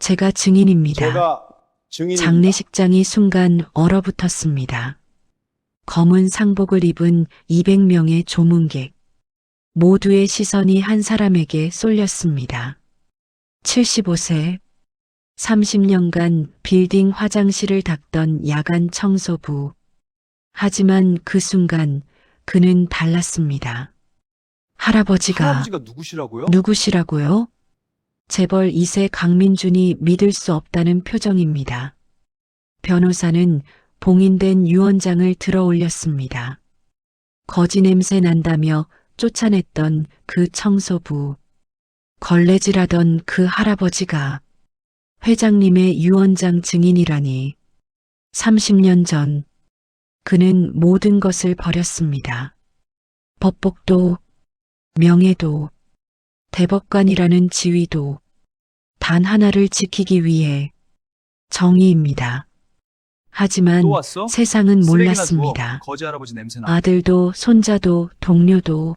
제가 증인입니다. 제가 증인입니다. 장례식장이 순간 얼어붙었습니다. 검은 상복을 입은 200명의 조문객. 모두의 시선이 한 사람에게 쏠렸습니다. 75세, 30년간 빌딩 화장실을 닦던 야간 청소부. 하지만 그 순간 그는 달랐습니다. 할아버지가 누구시라고요? 누구시라고요? 재벌 2세 강민준이 믿을 수 없다는 표정입니다. 변호사는 봉인된 유언장을 들어 올렸습니다. 거지 냄새 난다며 쫓아냈던 그 청소부. 걸레질하던 그 할아버지가 회장님의 유언장 증인이라니. 30년 전 그는 모든 것을 버렸습니다. 법복도, 명예도, 대법관이라는 지위도 단 하나를 지키기 위해 정의입니다. 하지만 또 왔어? 세상은 쓰레기나 몰랐습니다. 주워. 거지 할아버지 냄새나. 아들도 손자도 동료도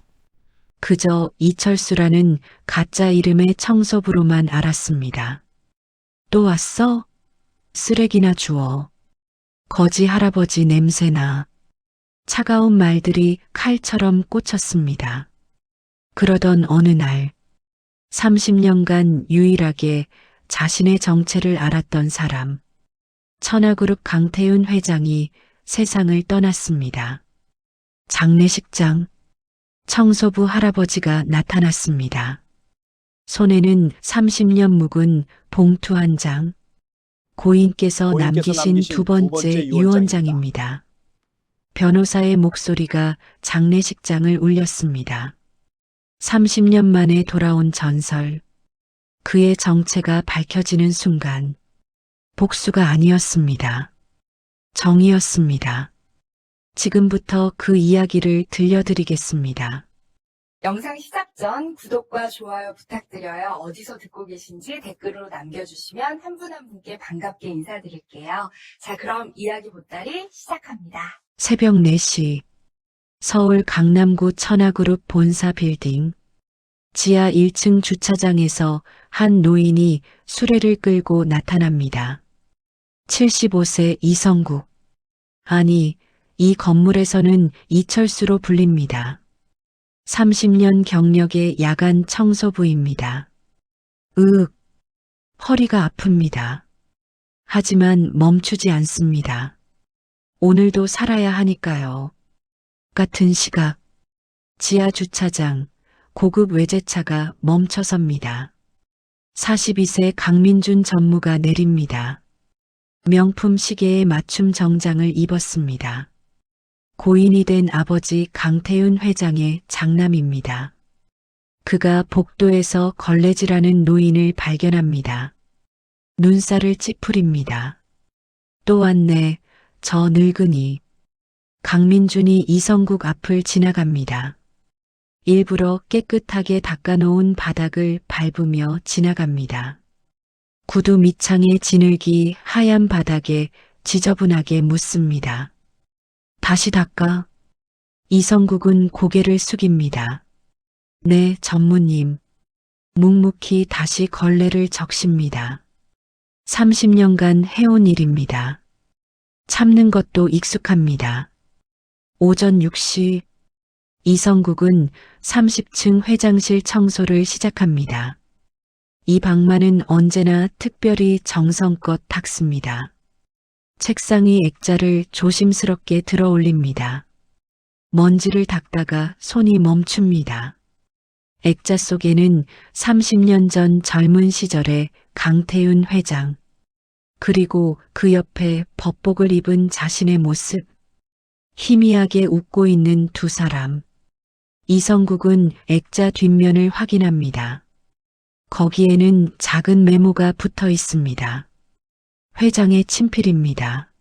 그저 이철수라는 가짜 이름의 청소부로만 알았습니다. 또 왔어? 쓰레기나 주워. 거지 할아버지 냄새나. 차가운 말들이 칼처럼 꽂혔습니다. 그러던 어느 날 30년간 유일하게 자신의 정체를 알았던 사람, 천하그룹 강태윤 회장이 세상을 떠났습니다. 장례식장, 청소부 할아버지가 나타났습니다. 손에는 30년 묵은 봉투 한 장, 고인께서 남기신 두 번째 유언장입니다. 변호사의 목소리가 장례식장을 울렸습니다. 30년 만에 돌아온 전설, 그의 정체가 밝혀지는 순간, 복수가 아니었습니다. 정의였습니다. 지금부터 그 이야기를 들려드리겠습니다. 영상 시작 전 구독과 좋아요 부탁드려요. 어디서 듣고 계신지 댓글로 남겨주시면 한 분 한 분께 반갑게 인사드릴게요. 자, 그럼 이야기 보따리 시작합니다. 새벽 4시, 서울 강남구 천하그룹 본사 빌딩, 지하 1층 주차장에서 한 노인이 수레를 끌고 나타납니다. 75세 이성국. 아니, 이 건물에서는 이철수로 불립니다. 30년 경력의 야간 청소부입니다. 허리가 아픕니다. 하지만 멈추지 않습니다. 오늘도 살아야 하니까요. 같은 시각, 지하 주차장, 고급 외제차가 멈춰섭니다. 42세 강민준 전무가 내립니다. 명품 시계에 맞춤 정장을 입었습니다. 고인이 된 아버지 강태윤 회장의 장남입니다. 그가 복도에서 걸레질하는 노인을 발견합니다. 눈살을 찌푸립니다. 또 왔네, 저 늙은이. 강민준이 이성국 앞을 지나갑니다. 일부러 깨끗하게 닦아놓은 바닥을 밟으며 지나갑니다. 구두 밑창에 진흙이 하얀 바닥에 지저분하게 묻습니다. 다시 닦아. 이성국은 고개를 숙입니다. 네, 전무님. 묵묵히 다시 걸레를 적십니다. 30년간 해온 일입니다. 참는 것도 익숙합니다. 오전 6시, 이성국은 30층 회장실 청소를 시작합니다. 이 방만은 언제나 특별히 정성껏 닦습니다. 책상 위 액자를 조심스럽게 들어 올립니다. 먼지를 닦다가 손이 멈춥니다. 액자 속에는 30년 전 젊은 시절의 강태윤 회장, 그리고 그 옆에 법복을 입은 자신의 모습, 희미하게 웃고 있는 두 사람. 이성국은 액자 뒷면을 확인합니다. 거기에는 작은 메모가 붙어 있습니다. 회장의 친필입니다.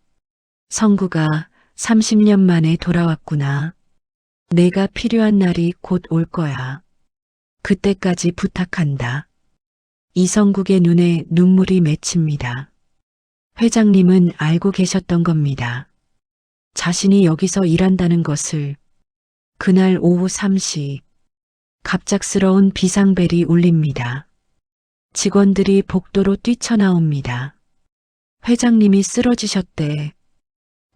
성구가 30년 만에 돌아왔구나. 내가 필요한 날이 곧 올 거야. 그때까지 부탁한다. 이성국의 눈에 눈물이 맺힙니다. 회장님은 알고 계셨던 겁니다. 자신이 여기서 일한다는 것을. 그날 오후 3시, 갑작스러운 비상벨이 울립니다. 직원들이 복도로 뛰쳐나옵니다. 회장님이 쓰러지셨대.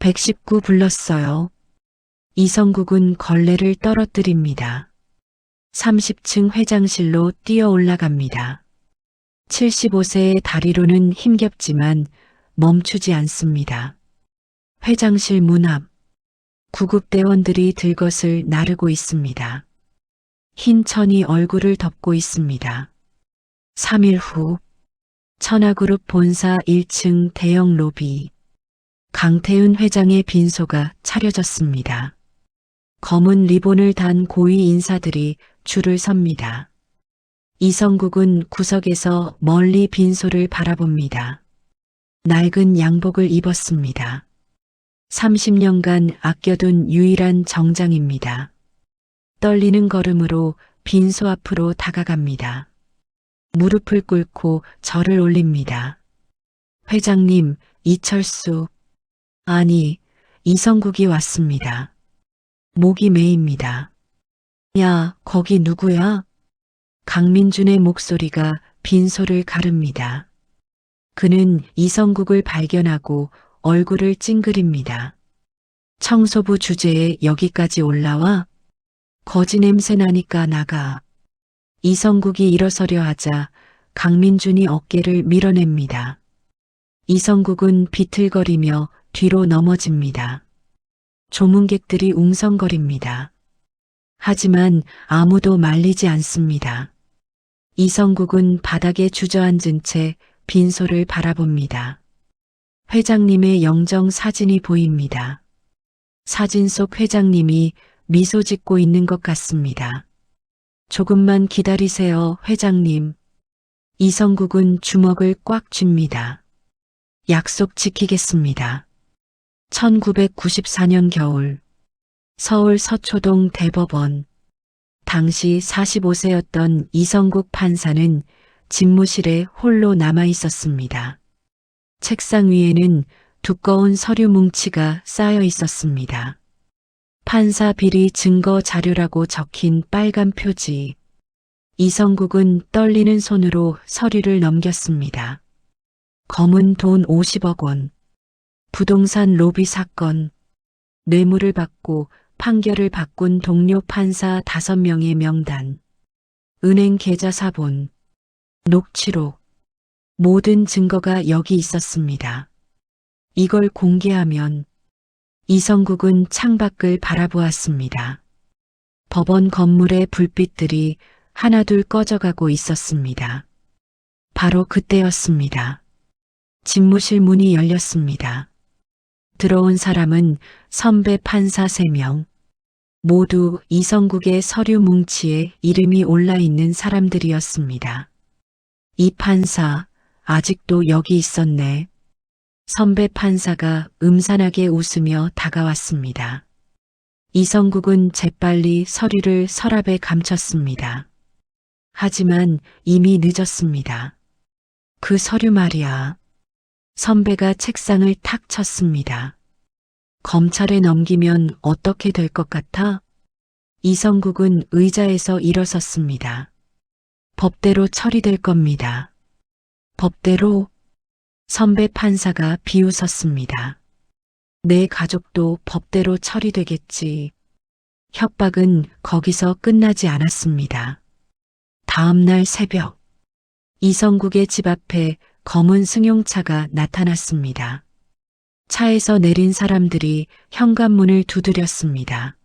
119 불렀어요. 이성국은 걸레를 떨어뜨립니다. 30층 회장실로 뛰어 올라갑니다. 75세의 다리로는 힘겹지만 멈추지 않습니다. 회장실 문 앞, 구급대원들이 들것을 나르고 있습니다. 흰 천이 얼굴을 덮고 있습니다. 3일 후, 천하그룹 본사 1층 대형 로비, 강태윤 회장의 빈소가 차려졌습니다. 검은 리본을 단 고위 인사들이 줄을 섭니다. 이성국은 구석에서 멀리 빈소를 바라봅니다. 낡은 양복을 입었습니다. 30년간 아껴둔 유일한 정장입니다. 떨리는 걸음으로 빈소 앞으로 다가갑니다. 무릎을 꿇고 절을 올립니다. 회장님, 이철수. 아니, 이성국이 왔습니다. 목이 메입니다. 야, 거기 누구야? 강민준의 목소리가 빈소를 가릅니다. 그는 이성국을 발견하고 얼굴을 찡그립니다. 청소부 주제에 여기까지 올라와? 거지 냄새 나니까 나가. 이성국이 일어서려 하자 강민준이 어깨를 밀어냅니다. 이성국은 비틀거리며 뒤로 넘어집니다. 조문객들이 웅성거립니다. 하지만 아무도 말리지 않습니다. 이성국은 바닥에 주저앉은 채 빈소를 바라봅니다. 회장님의 영정 사진이 보입니다. 사진 속 회장님이 미소 짓고 있는 것 같습니다. 조금만 기다리세요, 회장님. 이성국은 주먹을 꽉 쥡니다. 약속 지키겠습니다. 1994년 겨울, 서울 서초동 대법원. 당시 45세였던 이성국 판사는 집무실에 홀로 남아 있었습니다. 책상 위에는 두꺼운 서류 뭉치가 쌓여 있었습니다. 판사 비리 증거 자료라고 적힌 빨간 표지. 이성국은 떨리는 손으로 서류를 넘겼습니다. 검은 돈 50억 원. 부동산 로비 사건. 뇌물을 받고 판결을 바꾼 동료 판사 5명의 명단. 은행 계좌 사본. 녹취록. 모든 증거가 여기 있었습니다. 이걸 공개하면 이성국은 창밖을 바라보았습니다. 법원 건물의 불빛들이 하나둘 꺼져가고 있었습니다. 바로 그때였습니다. 집무실 문이 열렸습니다. 들어온 사람은 선배 판사 3명. 모두 이성국의 서류 뭉치에 이름이 올라 있는 사람들이었습니다. 이 판사, 아직도 여기 있었네. 선배 판사가 음산하게 웃으며 다가왔습니다. 이성국은 재빨리 서류를 서랍에 감췄습니다. 하지만 이미 늦었습니다. 그 서류 말이야. 선배가 책상을 탁 쳤습니다. 검찰에 넘기면 어떻게 될 것 같아? 이성국은 의자에서 일어섰습니다. 법대로 처리될 겁니다. 법대로? 선배 판사가 비웃었습니다. 내 가족도 법대로 처리되겠지. 협박은 거기서 끝나지 않았습니다. 다음 날 새벽, 이성국의 집 앞에 검은 승용차가 나타났습니다. 차에서 내린 사람들이 현관문을 두드렸습니다.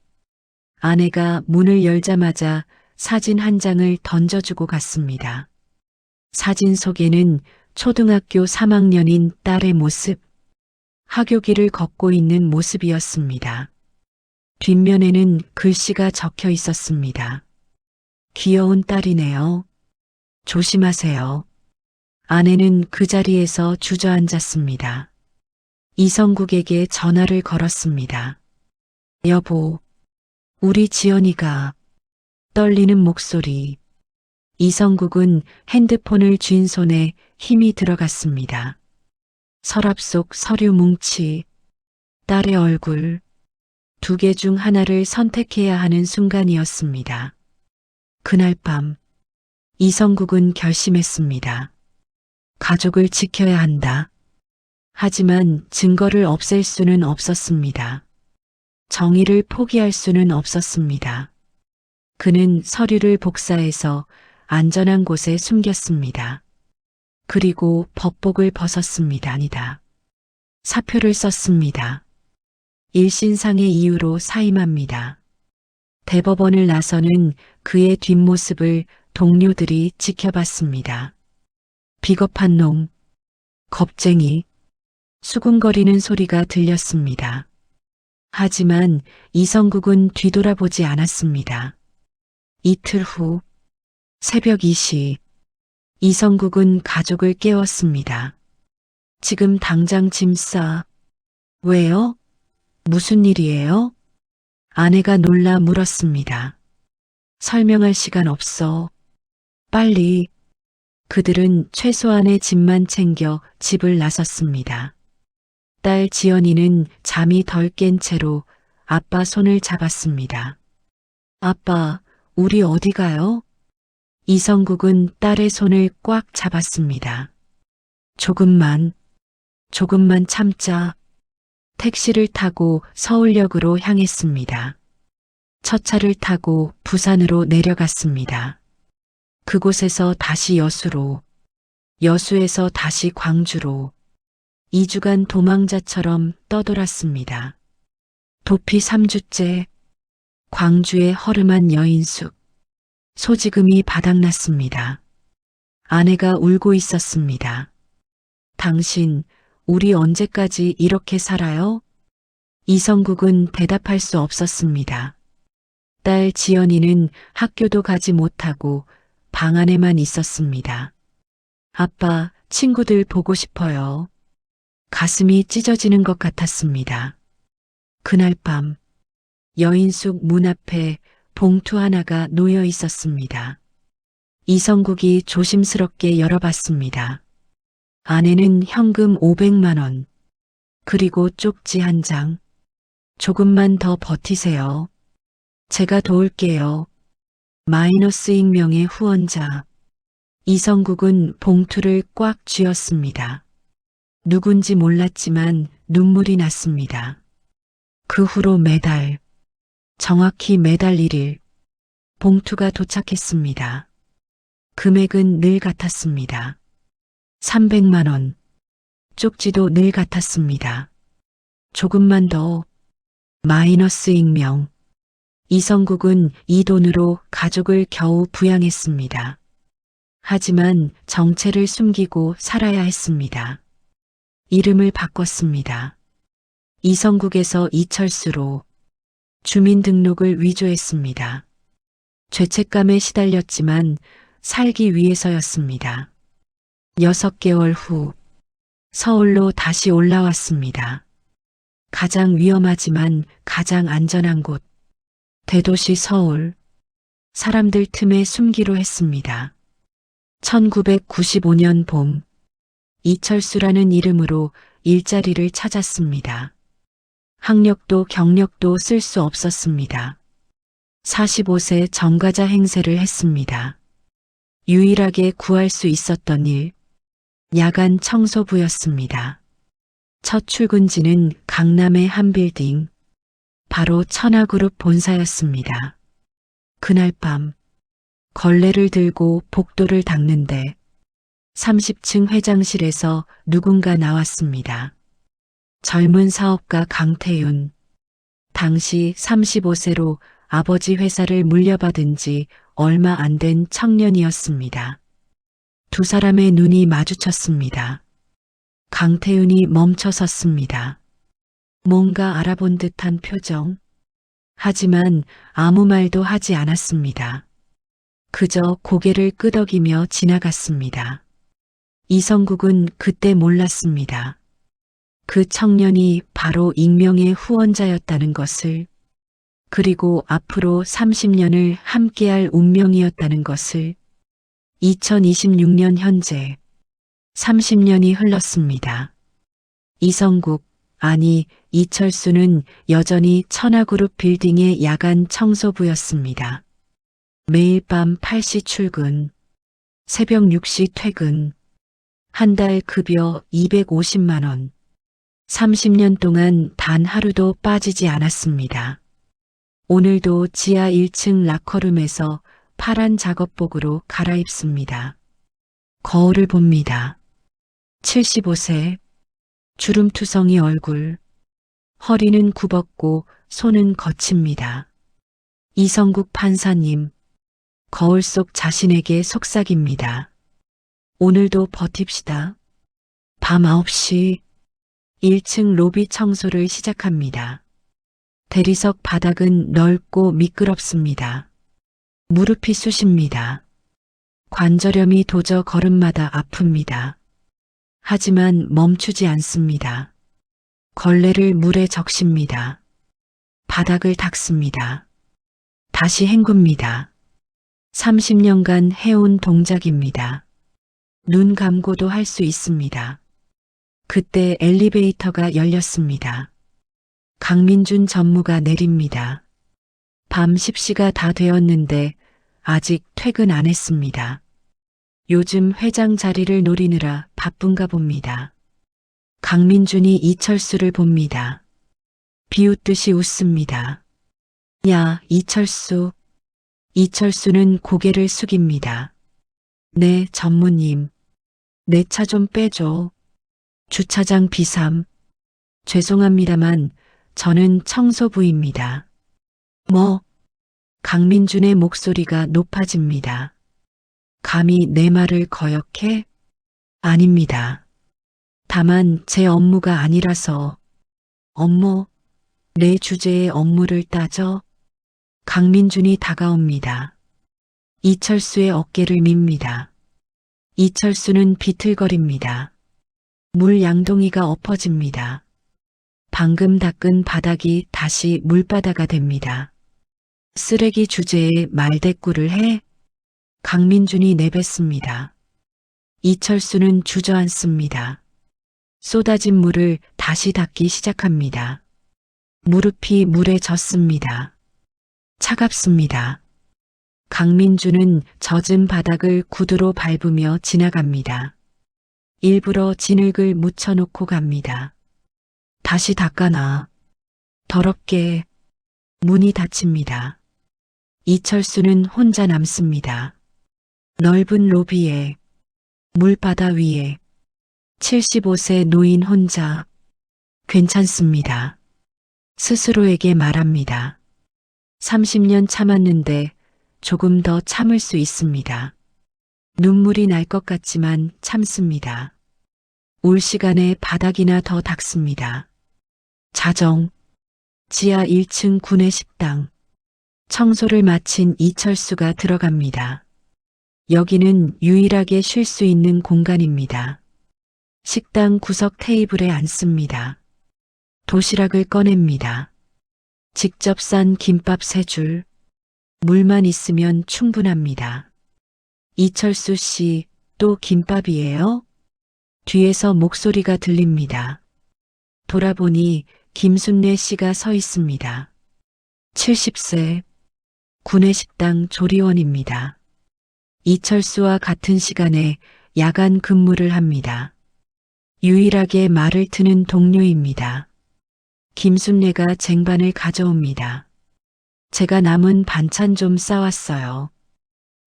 아내가 문을 열자마자 사진 한 장을 던져주고 갔습니다. 사진 속에는 초등학교 3학년인 딸의 모습, 하교길을 걷고 있는 모습이었습니다. 뒷면에는 글씨가 적혀 있었습니다. 귀여운 딸이네요. 조심하세요. 아내는 그 자리에서 주저앉았습니다. 이성국에게 전화를 걸었습니다. 여보, 우리 지연이가. 떨리는 목소리. 이성국은 핸드폰을 쥔 손에 힘이 들어갔습니다. 서랍 속 서류 뭉치, 딸의 얼굴, 2개 중 하나를 선택해야 하는 순간이었습니다. 그날 밤, 이성국은 결심했습니다. 가족을 지켜야 한다. 하지만 증거를 없앨 수는 없었습니다. 정의를 포기할 수는 없었습니다. 그는 서류를 복사해서 안전한 곳에 숨겼습니다. 그리고 법복을 벗었습니다. 아니다. 사표를 썼습니다. 일신상의 이유로 사임합니다. 대법원을 나서는 그의 뒷모습을 동료들이 지켜봤습니다. 비겁한 놈, 겁쟁이, 수군거리는 소리가 들렸습니다. 하지만 이성국은 뒤돌아보지 않았습니다. 이틀 후 새벽 2시 이성국은 가족을 깨웠습니다. 지금 당장 짐 싸. 왜요? 무슨 일이에요? 아내가 놀라 물었습니다. 설명할 시간 없어. 빨리. 그들은 최소한의 짐만 챙겨 집을 나섰습니다. 딸 지연이는 잠이 덜 깬 채로 아빠 손을 잡았습니다. 아빠, 우리 어디 가요? 이성국은 딸의 손을 꽉 잡았습니다. 조금만 참자. 택시를 타고 서울역으로 향했습니다. 첫 차를 타고 부산으로 내려갔습니다. 그곳에서 다시 여수로, 여수에서 다시 광주로 2주간 도망자처럼 떠돌았습니다. 도피 3주째, 광주의 허름한 여인숙, 소지금이 바닥났습니다. 아내가 울고 있었습니다. 당신, 우리 언제까지 이렇게 살아요? 이성국은 대답할 수 없었습니다. 딸 지연이는 학교도 가지 못하고 방 안에만 있었습니다. 아빠, 친구들 보고 싶어요. 가슴이 찢어지는 것 같았습니다. 그날 밤, 여인숙 문 앞에 봉투 하나가 놓여 있었습니다. 이성국이 조심스럽게 열어봤습니다. 안에는 현금 500만 원, 그리고 쪽지 한 장. 조금만 더 버티세요. 제가 도울게요. 마이너스 익명의 후원자. 이성국은 봉투를 꽉 쥐었습니다. 누군지 몰랐지만 눈물이 났습니다. 그 후로 매달, 정확히 매달 1일, 봉투가 도착했습니다. 금액은 늘 같았습니다. 300만 원. 쪽지도 늘 같았습니다. 조금만 더. 마이너스 익명. 이성국은 이 돈으로 가족을 겨우 부양했습니다. 하지만 정체를 숨기고 살아야 했습니다. 이름을 바꿨습니다. 이성국에서 이철수로 주민등록을 위조했습니다. 죄책감에 시달렸지만 살기 위해서였습니다. 6개월 후 서울로 다시 올라왔습니다. 가장 위험하지만 가장 안전한 곳, 대도시 서울. 사람들 틈에 숨기로 했습니다. 1995년 봄, 이철수라는 이름으로 일자리를 찾았습니다. 학력도 경력도 쓸 수 없었습니다. 45세 전과자 행세를 했습니다. 유일하게 구할 수 있었던 일, 야간 청소부였습니다. 첫 출근지는 강남의 한 빌딩, 바로 천하그룹 본사였습니다. 그날 밤, 걸레를 들고 복도를 닦는데 30층 회장실에서 누군가 나왔습니다. 젊은 사업가 강태윤. 당시 35세로 아버지 회사를 물려받은 지 얼마 안 된 청년이었습니다. 두 사람의 눈이 마주쳤습니다. 강태윤이 멈춰 섰습니다. 뭔가 알아본 듯한 표정. 하지만 아무 말도 하지 않았습니다. 그저 고개를 끄덕이며 지나갔습니다. 이성국은 그때 몰랐습니다. 그 청년이 바로 익명의 후원자였다는 것을, 그리고 앞으로 30년을 함께할 운명이었다는 것을. 2026년 현재 30년이 흘렀습니다. 이성국, 아니 이철수는 여전히 천하그룹 빌딩의 야간 청소부였습니다. 매일 밤 8시 출근, 새벽 6시 퇴근. 한 달 급여 250만 원. 30년 동안 단 하루도 빠지지 않았습니다. 오늘도 지하 1층 라커룸에서 파란 작업복으로 갈아입습니다. 거울을 봅니다. 75세. 주름투성이 얼굴. 허리는 굽었고 손은 거칩니다. 이성국 판사님. 거울 속 자신에게 속삭입니다. 오늘도 버팁시다. 밤 9시 1층 로비 청소를 시작합니다. 대리석 바닥은 넓고 미끄럽습니다. 무릎이 쑤십니다. 관절염이 도저 걸음마다 아픕니다. 하지만 멈추지 않습니다. 걸레를 물에 적십니다. 바닥을 닦습니다. 다시 헹굽니다. 30년간 해온 동작입니다. 눈 감고도 할 수 있습니다. 그때 엘리베이터가 열렸습니다. 강민준 전무가 내립니다. 밤 10시가 다 되었는데 아직 퇴근 안 했습니다. 요즘 회장 자리를 노리느라 바쁜가 봅니다. 강민준이 이철수를 봅니다. 비웃듯이 웃습니다. 야, 이철수. 이철수는 고개를 숙입니다. 네, 전무님. 내 차 좀 빼줘. 주차장 비삼. 죄송합니다만 저는 청소부입니다. 뭐? 강민준의 목소리가 높아집니다. 감히 내 말을 거역해? 아닙니다. 다만 제 업무가 아니라서. 업무? 내 주제의 업무를 따져? 강민준이 다가옵니다. 이철수의 어깨를 밉니다. 이철수는 비틀거립니다. 물 양동이가 엎어집니다. 방금 닦은 바닥이 다시 물바다가 됩니다. 쓰레기 주제에 말대꾸를 해? 강민준이 내뱉습니다. 이철수는 주저앉습니다. 쏟아진 물을 다시 닦기 시작합니다. 무릎이 물에 젖습니다. 차갑습니다. 강민준은 젖은 바닥을 구두로 밟으며 지나갑니다. 일부러 진흙을 묻혀놓고 갑니다. 다시 닦아놔. 더럽게. 문이 닫힙니다. 이철수는 혼자 남습니다. 넓은 로비에, 물바다 위에, 75세 노인 혼자. 괜찮습니다. 스스로에게 말합니다. 30년 참았는데 조금 더 참을 수 있습니다. 눈물이 날 것 같지만 참습니다. 올 시간에 바닥이나 더 닦습니다. 자정, 지하 1층 구내식당. 청소를 마친 이철수가 들어갑니다. 여기는 유일하게 쉴 수 있는 공간입니다. 식당 구석 테이블에 앉습니다. 도시락을 꺼냅니다. 직접 싼 김밥 3줄. 물만 있으면 충분합니다. 이철수 씨, 또 김밥이에요? 뒤에서 목소리가 들립니다. 돌아보니 김순례 씨가 서 있습니다. 70세, 구내식당 조리원입니다. 이철수와 같은 시간에 야간 근무를 합니다. 유일하게 말을 트는 동료입니다. 김순례가 쟁반을 가져옵니다. 제가 남은 반찬 좀 싸왔어요.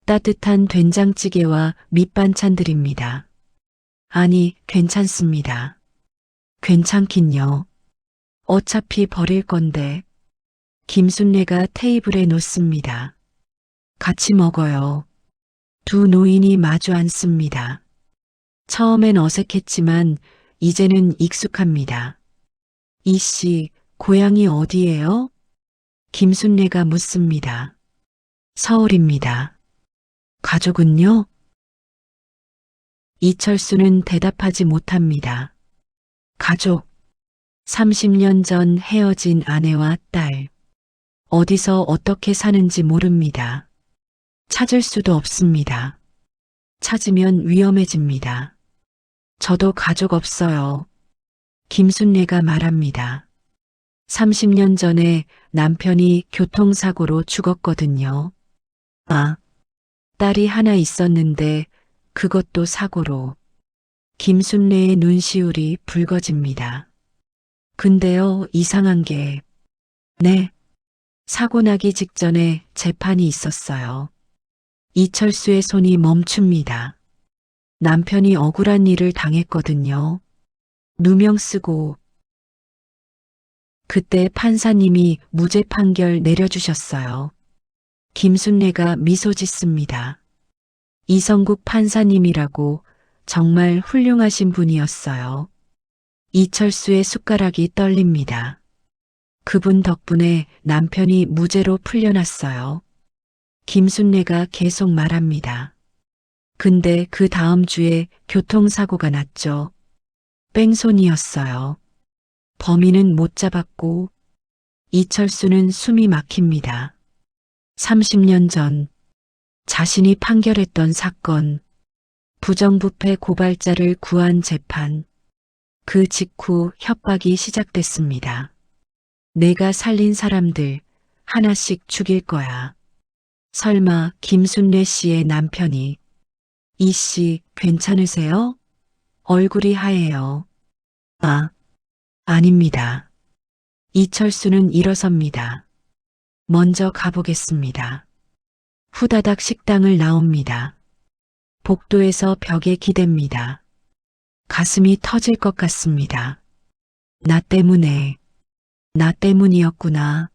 따뜻한 된장찌개와 밑반찬들입니다. 아니, 괜찮습니다. 괜찮긴요. 어차피 버릴 건데. 김순례가 테이블에 놓습니다. 같이 먹어요. 두 노인이 마주 앉습니다. 처음엔 어색했지만 이제는 익숙합니다. 이 씨, 고향이 어디예요? 김순례가 묻습니다. 서울입니다. 가족은요? 이철수는 대답하지 못합니다. 가족. 30년 전 헤어진 아내와 딸. 어디서 어떻게 사는지 모릅니다. 찾을 수도 없습니다. 찾으면 위험해집니다. 저도 가족 없어요. 김순례가 말합니다. 30년 전에 남편이 교통사고로 죽었거든요. 아, 딸이 하나 있었는데 그것도 사고로. 김순례의 눈시울이 붉어집니다. 근데요, 이상한 게, 네, 사고 나기 직전에 재판이 있었어요. 이철수의 손이 멈춥니다. 남편이 억울한 일을 당했거든요. 누명 쓰고. 그때 판사님이 무죄 판결 내려주셨어요. 김순례가 미소 짓습니다. 이성국 판사님이라고 정말 훌륭하신 분이었어요. 이철수의 숟가락이 떨립니다. 그분 덕분에 남편이 무죄로 풀려났어요. 김순례가 계속 말합니다. 근데 그 다음 주에 교통사고가 났죠. 뺑소니였어요. 범인은 못 잡았고 이철수는 숨이 막힙니다. 30년 전 자신이 판결했던 사건, 부정부패 고발자를 구한 재판, 그 직후 협박이 시작됐습니다. 내가 살린 사람들 하나씩 죽일 거야. 설마 김순례 씨의 남편이 이 씨 괜찮으세요? 얼굴이 하얘요. 아, 아닙니다. 이철수는 일어섭니다. 먼저 가보겠습니다. 후다닥 식당을 나옵니다. 복도에서 벽에 기댑니다. 가슴이 터질 것 같습니다. 나 때문이었구나.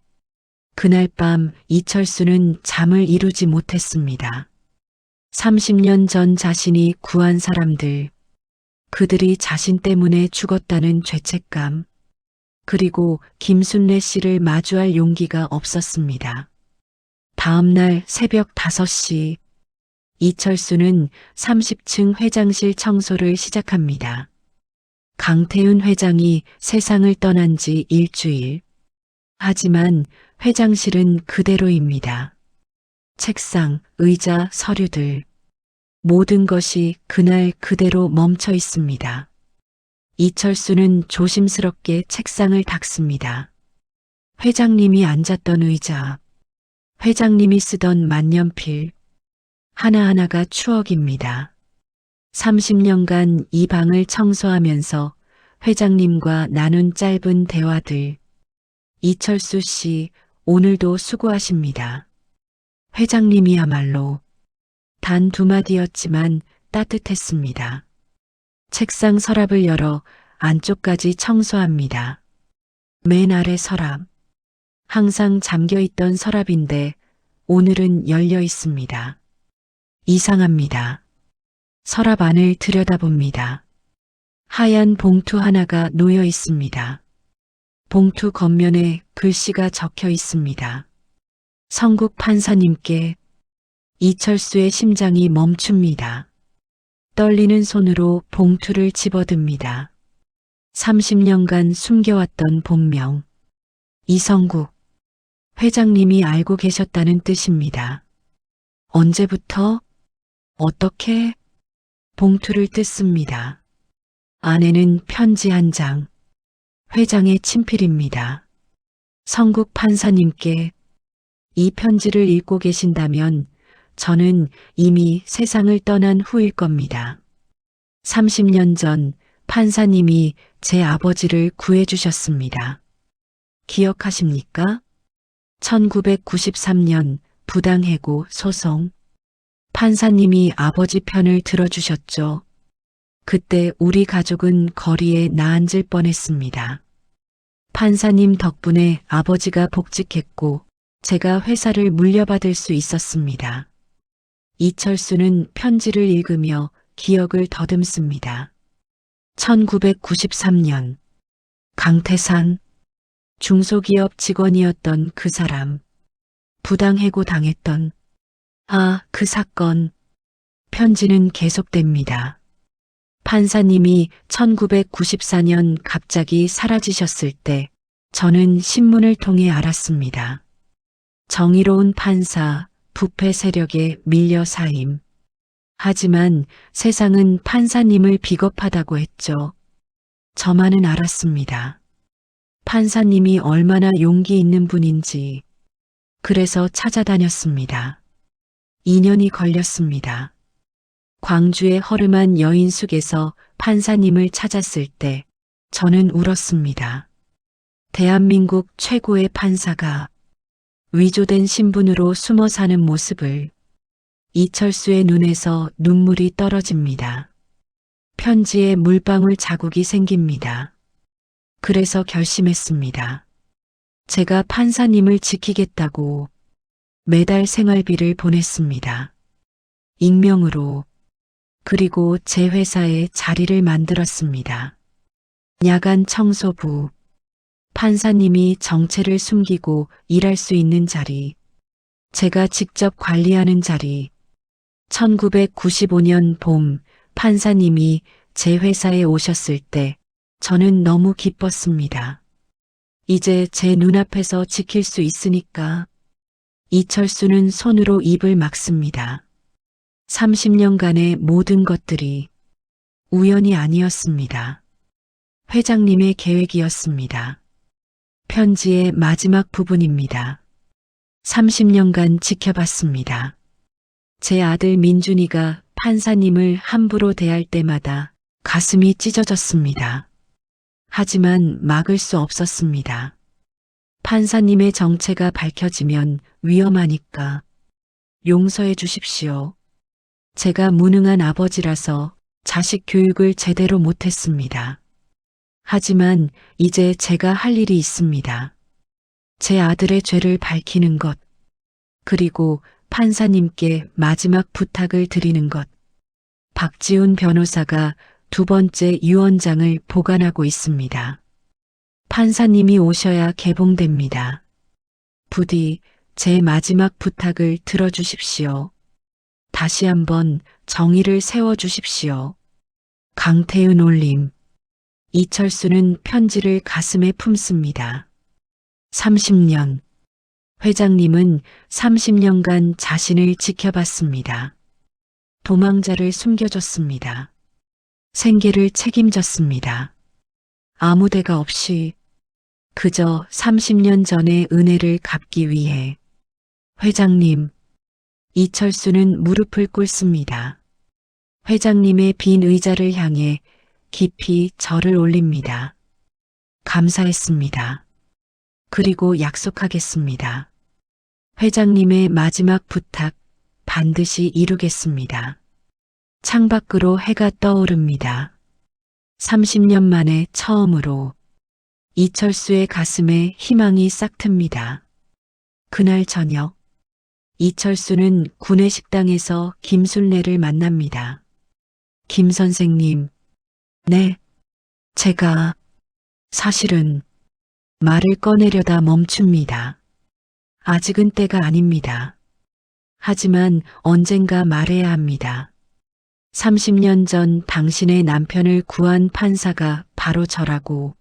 그날 밤 이철수는 잠을 이루지 못했습니다. 30년 전 자신이 구한 사람들, 그들이 자신 때문에 죽었다는 죄책감, 그리고 김순례 씨를 마주할 용기가 없었습니다. 다음 날 새벽 5시, 이철수는 30층 회장실 청소를 시작합니다. 강태윤 회장이 세상을 떠난 지 일주일. 하지만 회장실은 그대로입니다. 책상, 의자, 서류들. 모든 것이 그날 그대로 멈춰 있습니다. 이철수는 조심스럽게 책상을 닦습니다. 회장님이 앉았던 의자, 회장님이 쓰던 만년필, 하나하나가 추억입니다. 30년간 이 방을 청소하면서 회장님과 나눈 짧은 대화들. 이철수 씨, 오늘도 수고하십니다. 회장님이야말로 단 2마디였지만 따뜻했습니다. 책상 서랍을 열어 안쪽까지 청소합니다. 맨 아래 서랍. 항상 잠겨있던 서랍인데 오늘은 열려 있습니다. 이상합니다. 서랍 안을 들여다봅니다. 하얀 봉투 하나가 놓여 있습니다. 봉투 겉면에 글씨가 적혀 있습니다. 성국 판사님께. 이철수의 심장이 멈춥니다. 떨리는 손으로 봉투를 집어듭니다. 30년간 숨겨왔던 본명. 이성국. 회장님이 알고 계셨다는 뜻입니다. 언제부터? 어떻게? 봉투를 뜯습니다. 안에는 편지 한 장. 회장의 친필입니다. 성국 판사님께. 이 편지를 읽고 계신다면 저는 이미 세상을 떠난 후일 겁니다. 30년 전 판사님이 제 아버지를 구해주셨습니다. 기억하십니까? 1993년 부당해고 소송. 판사님이 아버지 편을 들어주셨죠. 그때 우리 가족은 거리에 나앉을 뻔했습니다. 판사님 덕분에 아버지가 복직했고 제가 회사를 물려받을 수 있었습니다. 이철수는 편지를 읽으며 기억을 더듬습니다. 1993년 강태산. 중소기업 직원이었던 그 사람. 부당해고 당했던. 그 사건. 편지는 계속됩니다. 판사님이 1994년 갑자기 사라지셨을 때 저는 신문을 통해 알았습니다. 정의로운 판사, 부패 세력에 밀려 사임. 하지만 세상은 판사님을 비겁하다고 했죠. 저만은 알았습니다. 판사님이 얼마나 용기 있는 분인지. 그래서 찾아다녔습니다. 2년이 걸렸습니다. 광주의 허름한 여인숙에서 판사님을 찾았을 때 저는 울었습니다. 대한민국 최고의 판사가 위조된 신분으로 숨어 사는 모습을 이철수의 눈에서 눈물이 떨어집니다. 편지에 물방울 자국이 생깁니다. 그래서 결심했습니다. 제가 판사님을 지키겠다고 매달 생활비를 보냈습니다. 익명으로. 그리고 제 회사에 자리를 만들었습니다. 야간 청소부. 판사님이 정체를 숨기고 일할 수 있는 자리. 제가 직접 관리하는 자리. 1995년 봄 판사님이 제 회사에 오셨을 때 저는 너무 기뻤습니다. 이제 제 눈앞에서 지킬 수 있으니까. 이철수는 손으로 입을 막습니다. 30년간의 모든 것들이 우연이 아니었습니다. 회장님의 계획이었습니다. 편지의 마지막 부분입니다. 30년간 지켜봤습니다. 제 아들 민준이가 판사님을 함부로 대할 때마다 가슴이 찢어졌습니다. 하지만 막을 수 없었습니다. 판사님의 정체가 밝혀지면 위험하니까 용서해 주십시오. 제가 무능한 아버지라서 자식 교육을 제대로 못했습니다. 하지만 이제 제가 할 일이 있습니다. 제 아들의 죄를 밝히는 것, 그리고 판사님께 마지막 부탁을 드리는 것. 박지훈 변호사가 두 번째 유언장을 보관하고 있습니다. 판사님이 오셔야 개봉됩니다. 부디 제 마지막 부탁을 들어주십시오. 다시 한번 정의를 세워주십시오. 강태은 올림. 이철수는 편지를 가슴에 품습니다. 30년. 회장님은 30년간 자신을 지켜봤습니다. 도망자를 숨겨줬습니다. 생계를 책임졌습니다. 아무 데가 없이 그저 30년 전의 은혜를 갚기 위해. 회장님. 이철수는 무릎을 꿇습니다. 회장님의 빈 의자를 향해 깊이 절을 올립니다. 감사했습니다. 그리고 약속하겠습니다. 회장님의 마지막 부탁 반드시 이루겠습니다. 창밖으로 해가 떠오릅니다. 30년 만에 처음으로 이철수의 가슴에 희망이 싹틉니다. 그날 저녁 이철수는 구내식당에서 김순례를 만납니다. 김 선생님, 네, 제가 사실은 말을 꺼내려다 멈춥니다. 아직은 때가 아닙니다. 하지만 언젠가 말해야 합니다. 30년 전 당신의 남편을 구한 판사가 바로 저라고.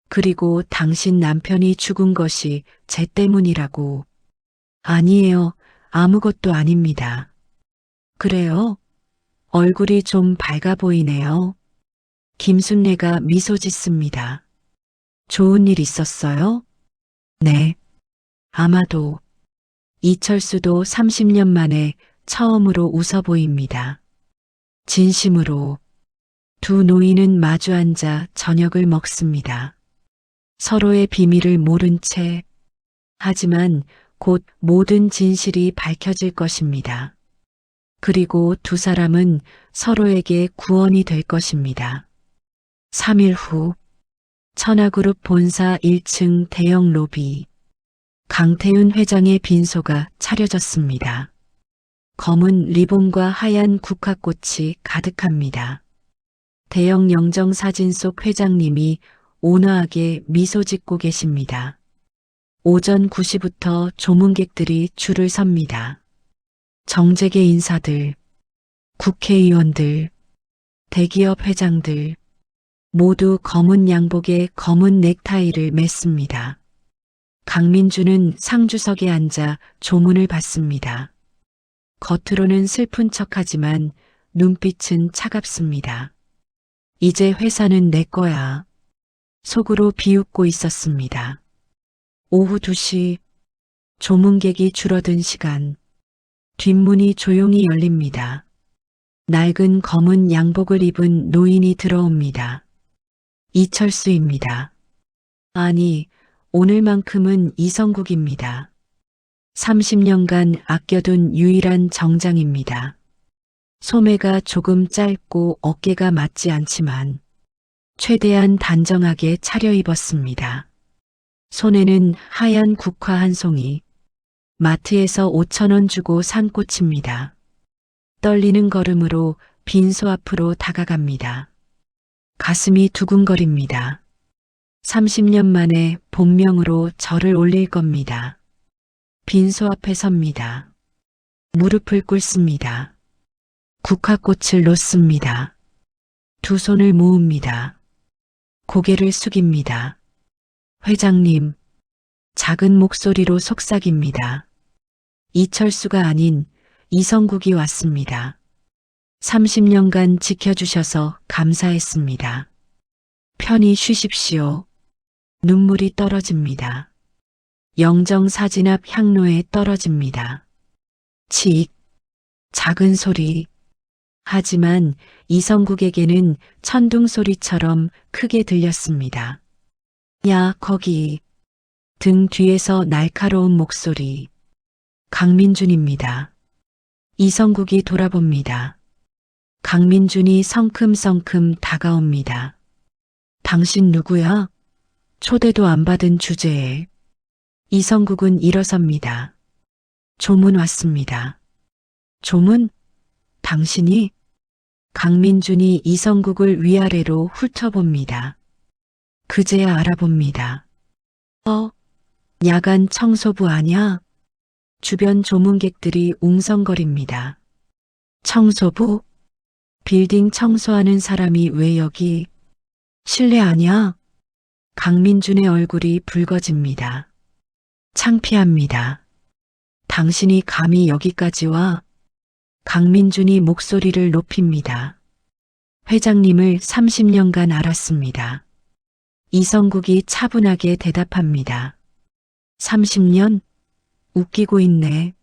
그리고 당신 남편이 죽은 것이 제 때문이라고. 아니에요. 아무것도 아닙니다. 그래요? 얼굴이 좀 밝아 보이네요. 김순례가 미소 짓습니다. 좋은 일 있었어요? 네. 아마도. 이철수도 30년 만에 처음으로 웃어 보입니다. 진심으로. 두 노인은 마주 앉아 저녁을 먹습니다. 서로의 비밀을 모른 채. 하지만 곧 모든 진실이 밝혀질 것입니다. 그리고 두 사람은 서로에게 구원이 될 것입니다. 3일 후 천하그룹 본사 1층 대형 로비. 강태은 회장의 빈소가 차려졌습니다. 검은 리본과 하얀 국화꽃이 가득합니다. 대형 영정사진 속 회장님이 온화하게 미소 짓고 계십니다. 오전 9시부터 조문객들이 줄을 섭니다. 정재계 인사들, 국회의원들, 대기업 회장들, 모두 검은 양복에 검은 넥타이를 맸습니다. 강민주는 상주석에 앉아 조문을 받습니다. 겉으로는 슬픈 척하지만 눈빛은 차갑습니다. 이제 회사는 내 거야. 속으로 비웃고 있었습니다. 오후 2시 조문객이 줄어든 시간. 뒷문이 조용히 열립니다. 낡은 검은 양복을 입은 노인이 들어옵니다. 이철수입니다. 아니, 오늘만큼은 이성국입니다. 30년간 아껴둔 유일한 정장입니다. 소매가 조금 짧고 어깨가 맞지 않지만 최대한 단정하게 차려입었습니다. 손에는 하얀 국화 한 송이, 마트에서 5,000원 주고 산 꽃입니다. 떨리는 걸음으로 빈소 앞으로 다가갑니다. 가슴이 두근거립니다. 30년 만에 본명으로 절을 올릴 겁니다. 빈소 앞에 섭니다. 무릎을 꿇습니다. 국화꽃을 놓습니다. 두 손을 모읍니다. 고개를 숙입니다. 회장님, 작은 목소리로 속삭입니다. 이철수가 아닌 이성국이 왔습니다. 30년간 지켜주셔서 감사했습니다. 편히 쉬십시오. 눈물이 떨어집니다. 영정사진 앞 향로에 떨어집니다. 칙, 작은 소리. 하지만 이성국에게는 천둥 소리처럼 크게 들렸습니다. 야, 거기. 등 뒤에서 날카로운 목소리. 강민준입니다. 이성국이 돌아봅니다. 강민준이 성큼성큼 다가옵니다. 당신 누구야? 초대도 안 받은 주제에. 이성국은 일어섭니다. 조문 왔습니다. 조문? 당신이? 강민준이 이성국을 위아래로 훑어봅니다. 그제야 알아봅니다. 야간 청소부 아냐? 주변 조문객들이 웅성거립니다. 청소부? 빌딩 청소하는 사람이 왜 여기? 실례 아냐? 강민준의 얼굴이 붉어집니다. 창피합니다. 당신이 감히 여기까지 와? 강민준이 목소리를 높입니다. 회장님을 30년간 알았습니다. 이성국이 차분하게 대답합니다. 30년? 웃기고 있네.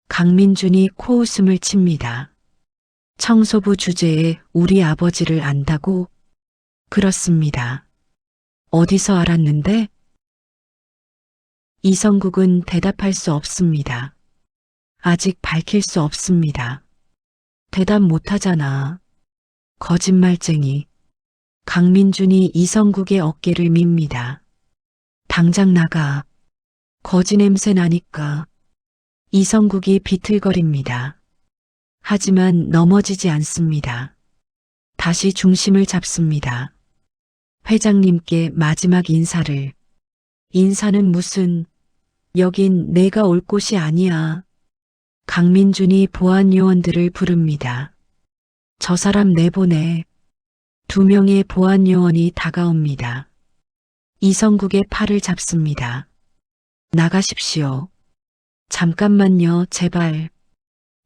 강민준이 코웃음을 칩니다. 청소부 주제에 우리 아버지를 안다고? 그렇습니다. 어디서 알았는데? 이성국은 대답할 수 없습니다. 아직 밝힐 수 없습니다. 대답 못하잖아. 거짓말쟁이. 강민준이 이성국의 어깨를 밉니다. 당장 나가. 거지 냄새 나니까. 이성국이 비틀거립니다. 하지만 넘어지지 않습니다. 다시 중심을 잡습니다. 회장님께 마지막 인사를. 인사는 무슨, 여긴 내가 올 곳이 아니야. 강민준이 보안 요원들을 부릅니다. 저 사람 내보내. 2명의 보안 요원이 다가옵니다. 이성국의 팔을 잡습니다. 나가십시오. 잠깐만요, 제발.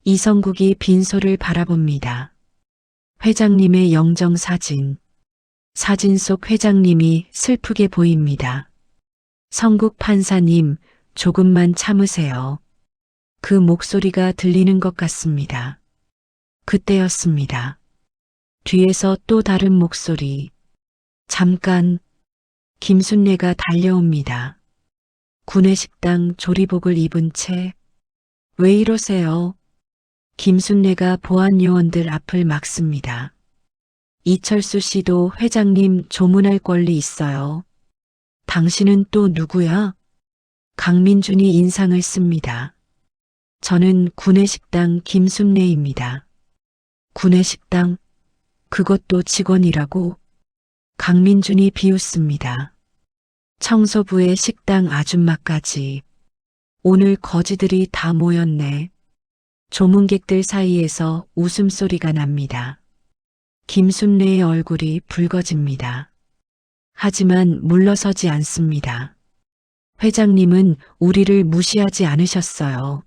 이성국이 빈소를 바라봅니다. 회장님의 영정사진. 사진 속 회장님이 슬프게 보입니다. 성국 판사님, 조금만 참으세요. 그 목소리가 들리는 것 같습니다. 그때였습니다. 뒤에서 또 다른 목소리. 잠깐. 김순례가 달려옵니다. 구내식당 조리복을 입은 채. 왜 이러세요? 김순례가 보안 요원들 앞을 막습니다. 이철수 씨도 회장님 조문할 권리 있어요. 당신은 또 누구야? 강민준이 인상을 씁니다. 저는 구내식당 김순례입니다. 구내식당? 그것도 직원이라고? 강민준이 비웃습니다. 청소부의 식당 아줌마까지. 오늘 거지들이 다 모였네. 조문객들 사이에서 웃음소리가 납니다. 김순례의 얼굴이 붉어집니다. 하지만 물러서지 않습니다. 회장님은 우리를 무시하지 않으셨어요.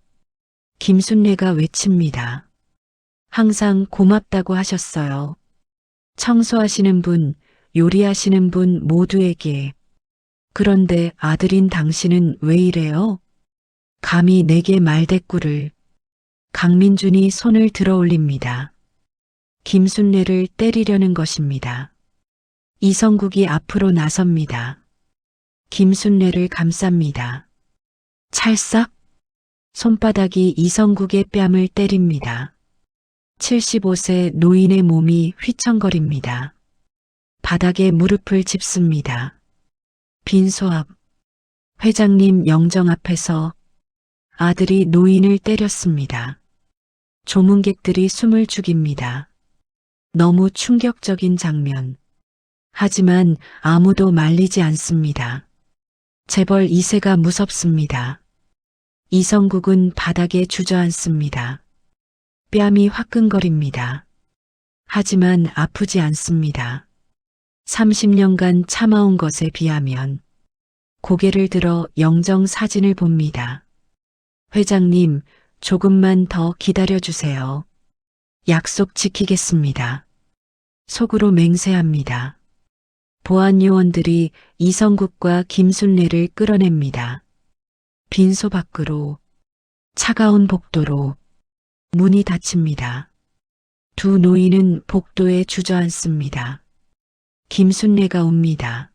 김순례가 외칩니다. 항상 고맙다고 하셨어요. 청소하시는 분, 요리하시는 분 모두에게. 그런데 아들인 당신은 왜 이래요? 감히 내게 말대꾸를. 강민준이 손을 들어 올립니다. 김순례를 때리려는 것입니다. 이성국이 앞으로 나섭니다. 김순례를 감쌉니다. 찰싹! 손바닥이 이성국의 뺨을 때립니다. 75세 노인의 몸이 휘청거립니다. 바닥에 무릎을 짚습니다. 빈소 앞, 회장님 영정 앞에서 아들이 노인을 때렸습니다. 조문객들이 숨을 죽입니다. 너무 충격적인 장면. 하지만 아무도 말리지 않습니다. 재벌 2세가 무섭습니다. 이성국은 바닥에 주저앉습니다. 뺨이 화끈거립니다. 하지만 아프지 않습니다. 30년간 참아온 것에 비하면 고개를 들어 영정 사진을 봅니다. 회장님, 조금만 더 기다려주세요. 약속 지키겠습니다. 속으로 맹세합니다. 보안 요원들이 이성국과 김순례를 끌어냅니다. 빈소 밖으로, 차가운 복도로, 문이 닫힙니다. 두 노인은 복도에 주저앉습니다. 김순례가 웁니다.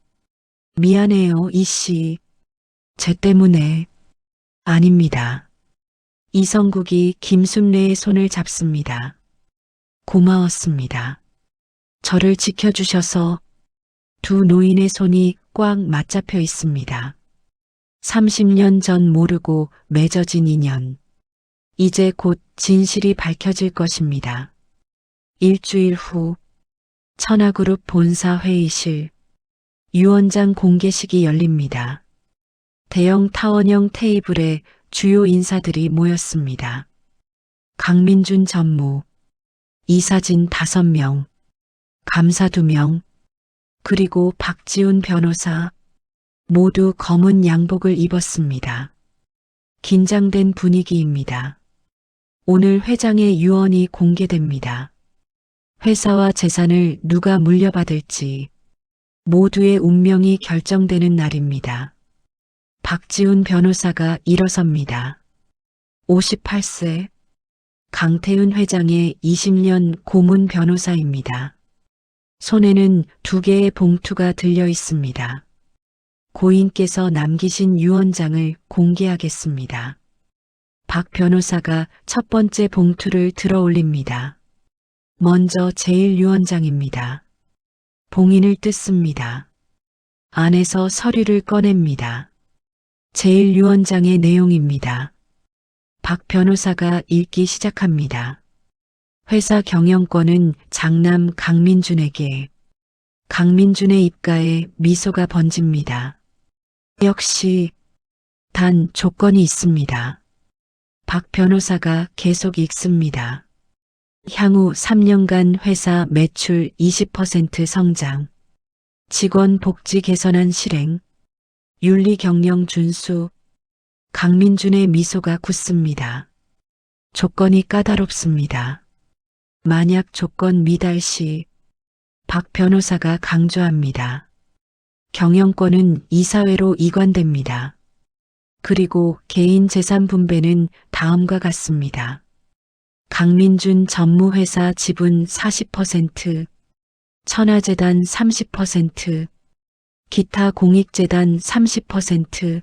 미안해요, 이씨. 쟤 때문에. 아닙니다. 이성국이 김순례의 손을 잡습니다. 고마웠습니다. 저를 지켜주셔서. 두 노인의 손이 꽉 맞잡혀 있습니다. 30년 전 모르고 맺어진 인연. 이제 곧 진실이 밝혀질 것입니다. 일주일 후 천하그룹 본사 회의실. 유원장 공개식이 열립니다. 대형 타원형 테이블에 주요 인사들이 모였습니다. 강민준 전무, 이사진 5명, 감사 2명, 그리고 박지훈 변호사, 모두 검은 양복을 입었습니다. 긴장된 분위기입니다. 오늘 회장의 유언이 공개됩니다. 회사와 재산을 누가 물려받을지 모두의 운명이 결정되는 날입니다. 박지훈 변호사가 일어섭니다. 58세, 강태훈 회장의 20년 고문 변호사입니다. 손에는 2개의 봉투가 들려 있습니다. 고인께서 남기신 유언장을 공개하겠습니다. 박 변호사가 첫 번째 봉투를 들어 올립니다. 먼저 제1유언장입니다. 봉인을 뜯습니다. 안에서 서류를 꺼냅니다. 제1유언장의 내용입니다. 박 변호사가 읽기 시작합니다. 회사 경영권은 장남 강민준에게. 강민준의 입가에 미소가 번집니다. 역시 단 조건이 있습니다. 박 변호사가 계속 읽습니다. 향후 3년간 회사 매출 20% 성장, 직원 복지 개선안 실행, 윤리 경영 준수. 강민준의 미소가 굳습니다. 조건이 까다롭습니다. 만약 조건 미달 시 박 변호사가 강조합니다. 경영권은 이사회로 이관됩니다. 그리고 개인 재산 분배는 다음과 같습니다. 강민준 전무회사 지분 40%, 천하재단 30%, 기타 공익재단 30%.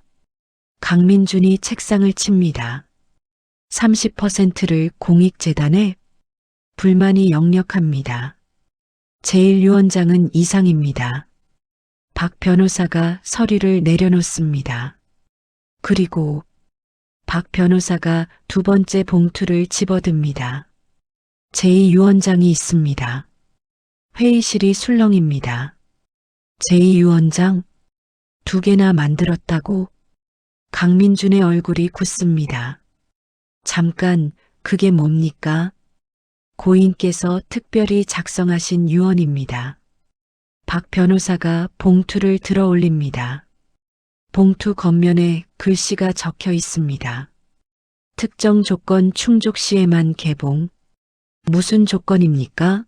강민준이 책상을 칩니다. 30%를 공익재단에. 불만이 역력합니다. 제1유언장은 이상입니다. 박 변호사가 서류를 내려놓습니다. 그리고 박 변호사가 2번째 봉투를 집어듭니다. 제2유언장이 있습니다. 회의실이 술렁입니다. 제2유언장 2개나 만들었다고? 강민준의 얼굴이 굳습니다. 잠깐, 그게 뭡니까? 고인께서 특별히 작성하신 유언입니다. 박 변호사가 봉투를 들어 올립니다. 봉투 겉면에 글씨가 적혀 있습니다. 특정 조건 충족 시에만 개봉. 무슨 조건입니까?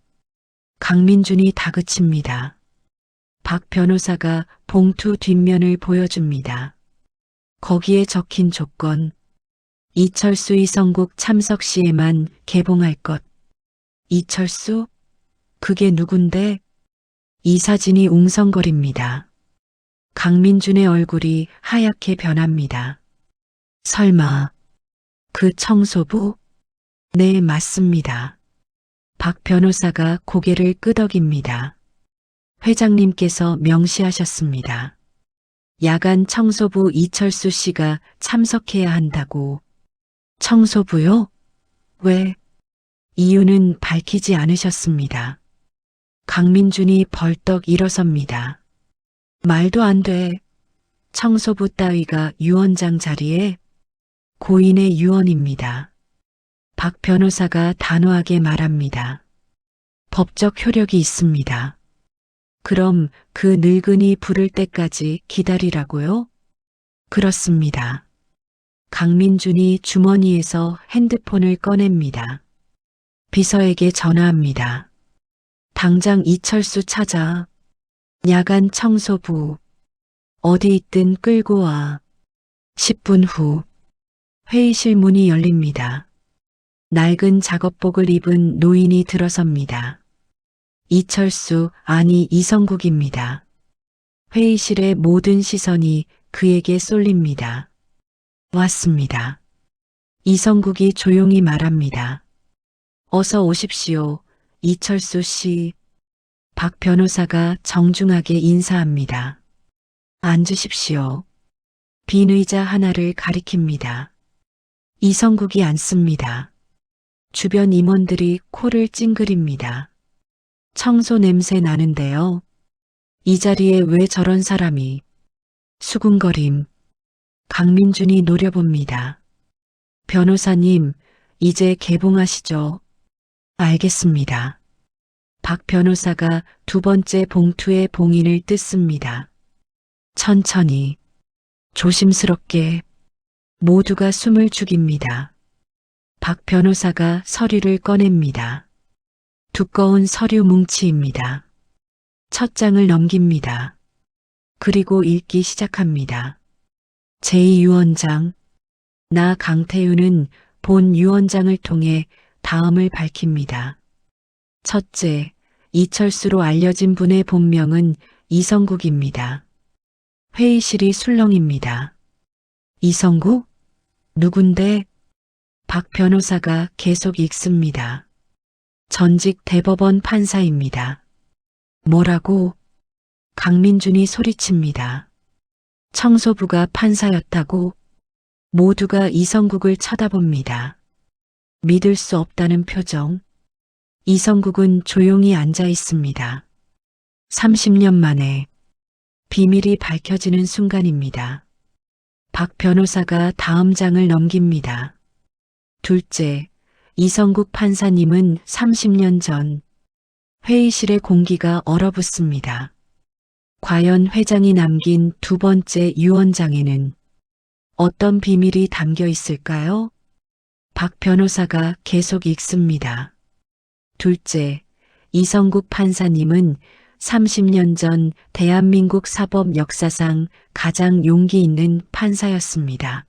강민준이 다그칩니다. 박 변호사가 봉투 뒷면을 보여줍니다. 거기에 적힌 조건. 이철수 이성국 참석 시에만 개봉할 것. 이철수? 그게 누군데? 이 사진이 웅성거립니다. 강민준의 얼굴이 하얗게 변합니다. 설마, 그 청소부? 네, 맞습니다. 박 변호사가 고개를 끄덕입니다. 회장님께서 명시하셨습니다. 야간 청소부 이철수 씨가 참석해야 한다고. 청소부요? 왜? 이유는 밝히지 않으셨습니다. 강민준이 벌떡 일어섭니다. 말도 안 돼. 청소부 따위가 유언장 자리에? 고인의 유언입니다. 박 변호사가 단호하게 말합니다. 법적 효력이 있습니다. 그럼 그 늙은이 부를 때까지 기다리라고요? 그렇습니다. 강민준이 주머니에서 핸드폰을 꺼냅니다. 비서에게 전화합니다. 당장 이철수 찾아. 야간 청소부. 어디 있든 끌고 와. 10분 후 회의실 문이 열립니다. 낡은 작업복을 입은 노인이 들어섭니다. 이철수, 아니 이성국입니다. 회의실의 모든 시선이 그에게 쏠립니다. 왔습니다. 이성국이 조용히 말합니다. 어서 오십시오. 이철수 씨. 박 변호사가 정중하게 인사합니다. 앉으십시오. 빈 의자 하나를 가리킵니다. 이성국이 앉습니다. 주변 임원들이 코를 찡그립니다. 청소 냄새 나는데요. 이 자리에 왜 저런 사람이? 수군거림. 강민준이 노려봅니다. 변호사님, 이제 개봉하시죠. 알겠습니다. 박 변호사가 두 번째 봉투에 봉인을 뜯습니다. 천천히, 조심스럽게 모두가 숨을 죽입니다. 박 변호사가 서류를 꺼냅니다. 두꺼운 서류 뭉치입니다. 첫 장을 넘깁니다. 그리고 읽기 시작합니다. 제2유언장. 나 강태윤은 본 유언장을 통해 다음을 밝힙니다. 첫째, 이철수로 알려진 분의 본명은 이성국입니다. 회의실이 술렁입니다. 이성국? 누군데? 박 변호사가 계속 읽습니다. 전직 대법원 판사입니다. 뭐라고? 강민준이 소리칩니다. 청소부가 판사였다고? 모두가 이성국을 쳐다봅니다. 믿을 수 없다는 표정. 이성국은 조용히 앉아 있습니다. 30년 만에 비밀이 밝혀지는 순간입니다. 박 변호사가 다음 장을 넘깁니다. 둘째, 이성국 판사님은 30년 전 회의실의 공기가 얼어붙습니다. 과연 회장이 남긴 두 번째 유언장에는 어떤 비밀이 담겨 있을까요? 박 변호사가 계속 읽습니다. 둘째, 이성국 판사님은 30년 전 대한민국 사법 역사상 가장 용기 있는 판사였습니다.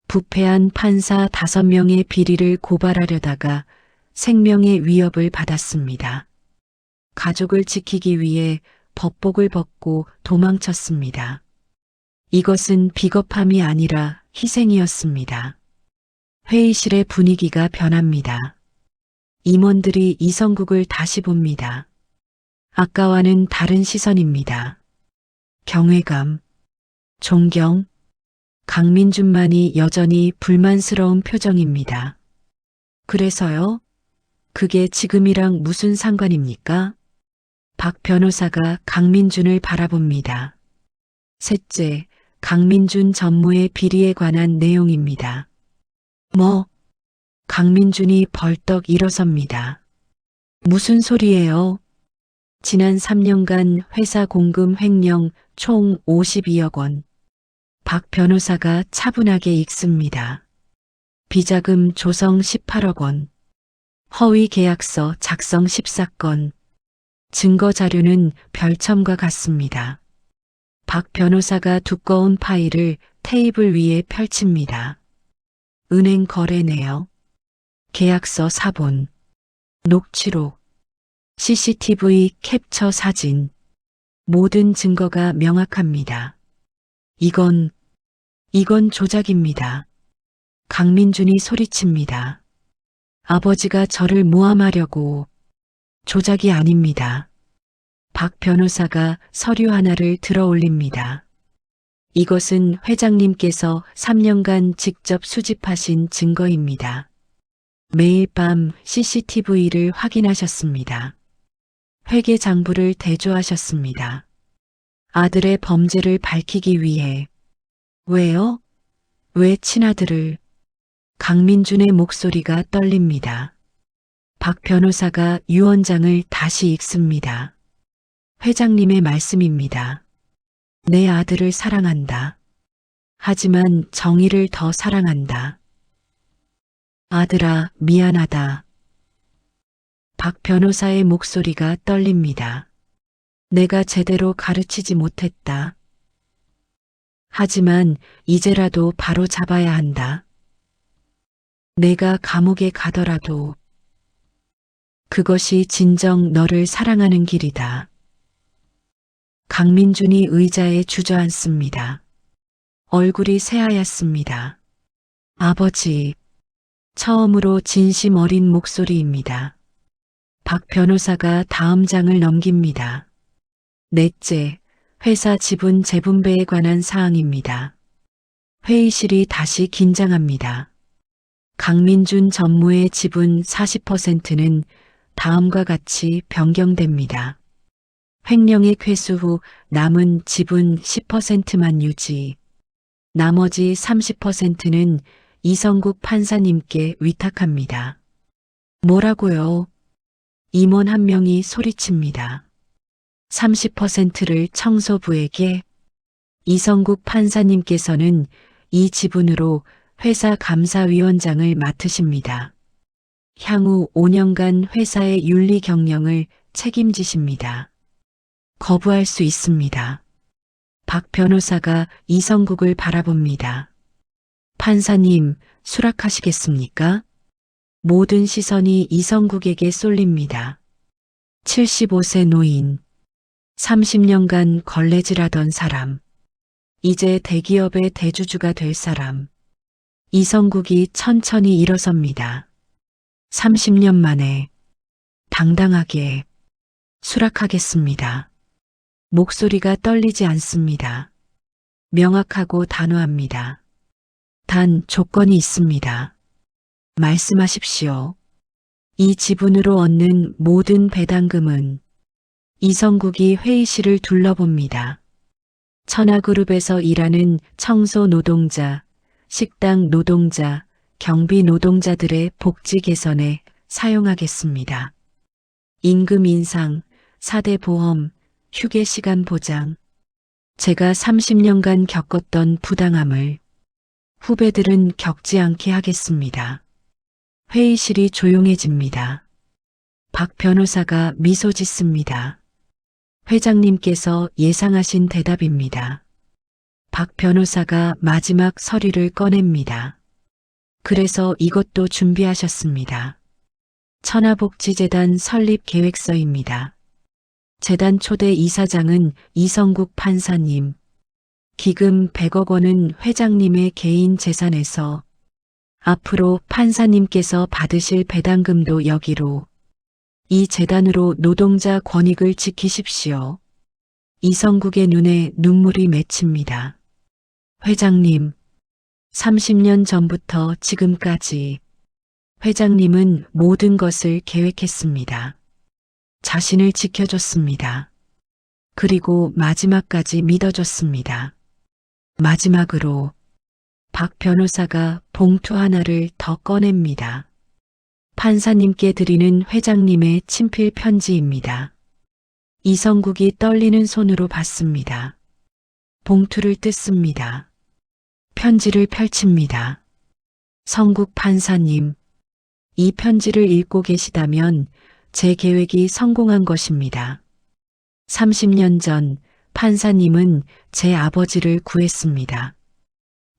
부패한 판사 5명의 비리를 고발하려다가 생명의 위협을 받았습니다. 가족을 지키기 위해 법복을 벗고 도망쳤습니다. 이것은 비겁함이 아니라 희생이었습니다. 회의실의 분위기가 변합니다. 임원들이 이성국을 다시 봅니다. 아까와는 다른 시선입니다. 경외감, 존경, 강민준만이 여전히 불만스러운 표정입니다. 그래서요? 그게 지금이랑 무슨 상관입니까? 박 변호사가 강민준을 바라봅니다. 셋째, 강민준 전무의 비리에 관한 내용입니다. 뭐? 강민준이 벌떡 일어섭니다. 무슨 소리예요? 지난 3년간 회사 공금 횡령 총 52억 원. 박 변호사가 차분하게 읽습니다. 비자금 조성 18억 원. 허위 계약서 작성 14건. 증거 자료는 별첨과 같습니다. 박 변호사가 두꺼운 파일을 테이블 위에 펼칩니다. 은행 거래 내역, 계약서 사본, 녹취록, CCTV 캡처 사진. 모든 증거가 명확합니다. 이건 조작입니다. 강민준이 소리칩니다. 아버지가 저를 모함하려고. 조작이 아닙니다. 박 변호사가 서류 하나를 들어 올립니다. 이것은 회장님께서 3년간 직접 수집하신 증거입니다. 매일 밤 CCTV를 확인하셨습니다. 회계 장부를 대조하셨습니다. 아들의 범죄를 밝히기 위해. 왜요? 왜 친아들을? 강민준의 목소리가 떨립니다. 박 변호사가 유언장을 다시 읽습니다. 회장님의 말씀입니다. 내 아들을 사랑한다. 하지만 정의를 더 사랑한다. 아들아, 미안하다. 박 변호사의 목소리가 떨립니다. 내가 제대로 가르치지 못했다. 하지만 이제라도 바로 잡아야 한다. 내가 감옥에 가더라도 그것이 진정 너를 사랑하는 길이다. 강민준이 의자에 주저앉습니다. 얼굴이 새하얗습니다. 아버지, 처음으로 진심 어린 목소리입니다. 박 변호사가 다음 장을 넘깁니다. 넷째, 회사 지분 재분배에 관한 사항입니다. 회의실이 다시 긴장합니다. 강민준 전무의 지분 40%는 다음과 같이 변경됩니다. 횡령액 회수 후 남은 지분 10%만 유지. 나머지 30%는 이성국 판사님께 위탁합니다. 뭐라고요? 임원 한 명이 소리칩니다. 30%를 청소부에게. 이성국 판사님께서는 이 지분으로 회사 감사위원장을 맡으십니다. 향후 5년간 회사의 윤리 경영을 책임지십니다. 거부할 수 있습니다. 박 변호사가 이성국을 바라봅니다. 판사님, 수락하시겠습니까? 모든 시선이 이성국에게 쏠립니다. 75세 노인, 30년간 걸레질하던 사람, 이제 대기업의 대주주가 될 사람. 이성국이 천천히 일어섭니다. 30년 만에 당당하게 수락하겠습니다. 목소리가 떨리지 않습니다. 명확하고 단호합니다. 단 조건이 있습니다. 말씀하십시오. 이 지분으로 얻는 모든 배당금은. 이성국이 회의실을 둘러봅니다. 천하그룹에서 일하는 청소 노동자, 식당 노동자, 경비 노동자들의 복지 개선에 사용하겠습니다. 임금 인상, 4대 보험, 휴게 시간 보장. 제가 30년간 겪었던 부당함을 후배들은 겪지 않게 하겠습니다. 회의실이 조용해집니다. 박 변호사가 미소 짓습니다. 회장님께서 예상하신 대답입니다. 박 변호사가 마지막 서류를 꺼냅니다. 그래서 이것도 준비하셨습니다. 천하복지재단 설립 계획서입니다. 재단 초대 이사장은 이성국 판사님. 기금 100억 원은 회장님의 개인 재산에서. 앞으로 판사님께서 받으실 배당금도 여기로. 이 재단으로 노동자 권익을 지키십시오. 이성국의 눈에 눈물이 맺힙니다. 회장님, 30년 전부터 지금까지 회장님은 모든 것을 계획했습니다. 자신을 지켜줬습니다. 그리고 마지막까지 믿어줬습니다. 마지막으로 박 변호사가 봉투 하나를 더 꺼냅니다. 판사님께 드리는 회장님의 친필 편지입니다. 이성국이 떨리는 손으로 받습니다. 봉투를 뜯습니다. 편지를 펼칩니다. 성국 판사님, 이 편지를 읽고 계시다면 제 계획이 성공한 것입니다. 30년 전 판사님은 제 아버지를 구했습니다.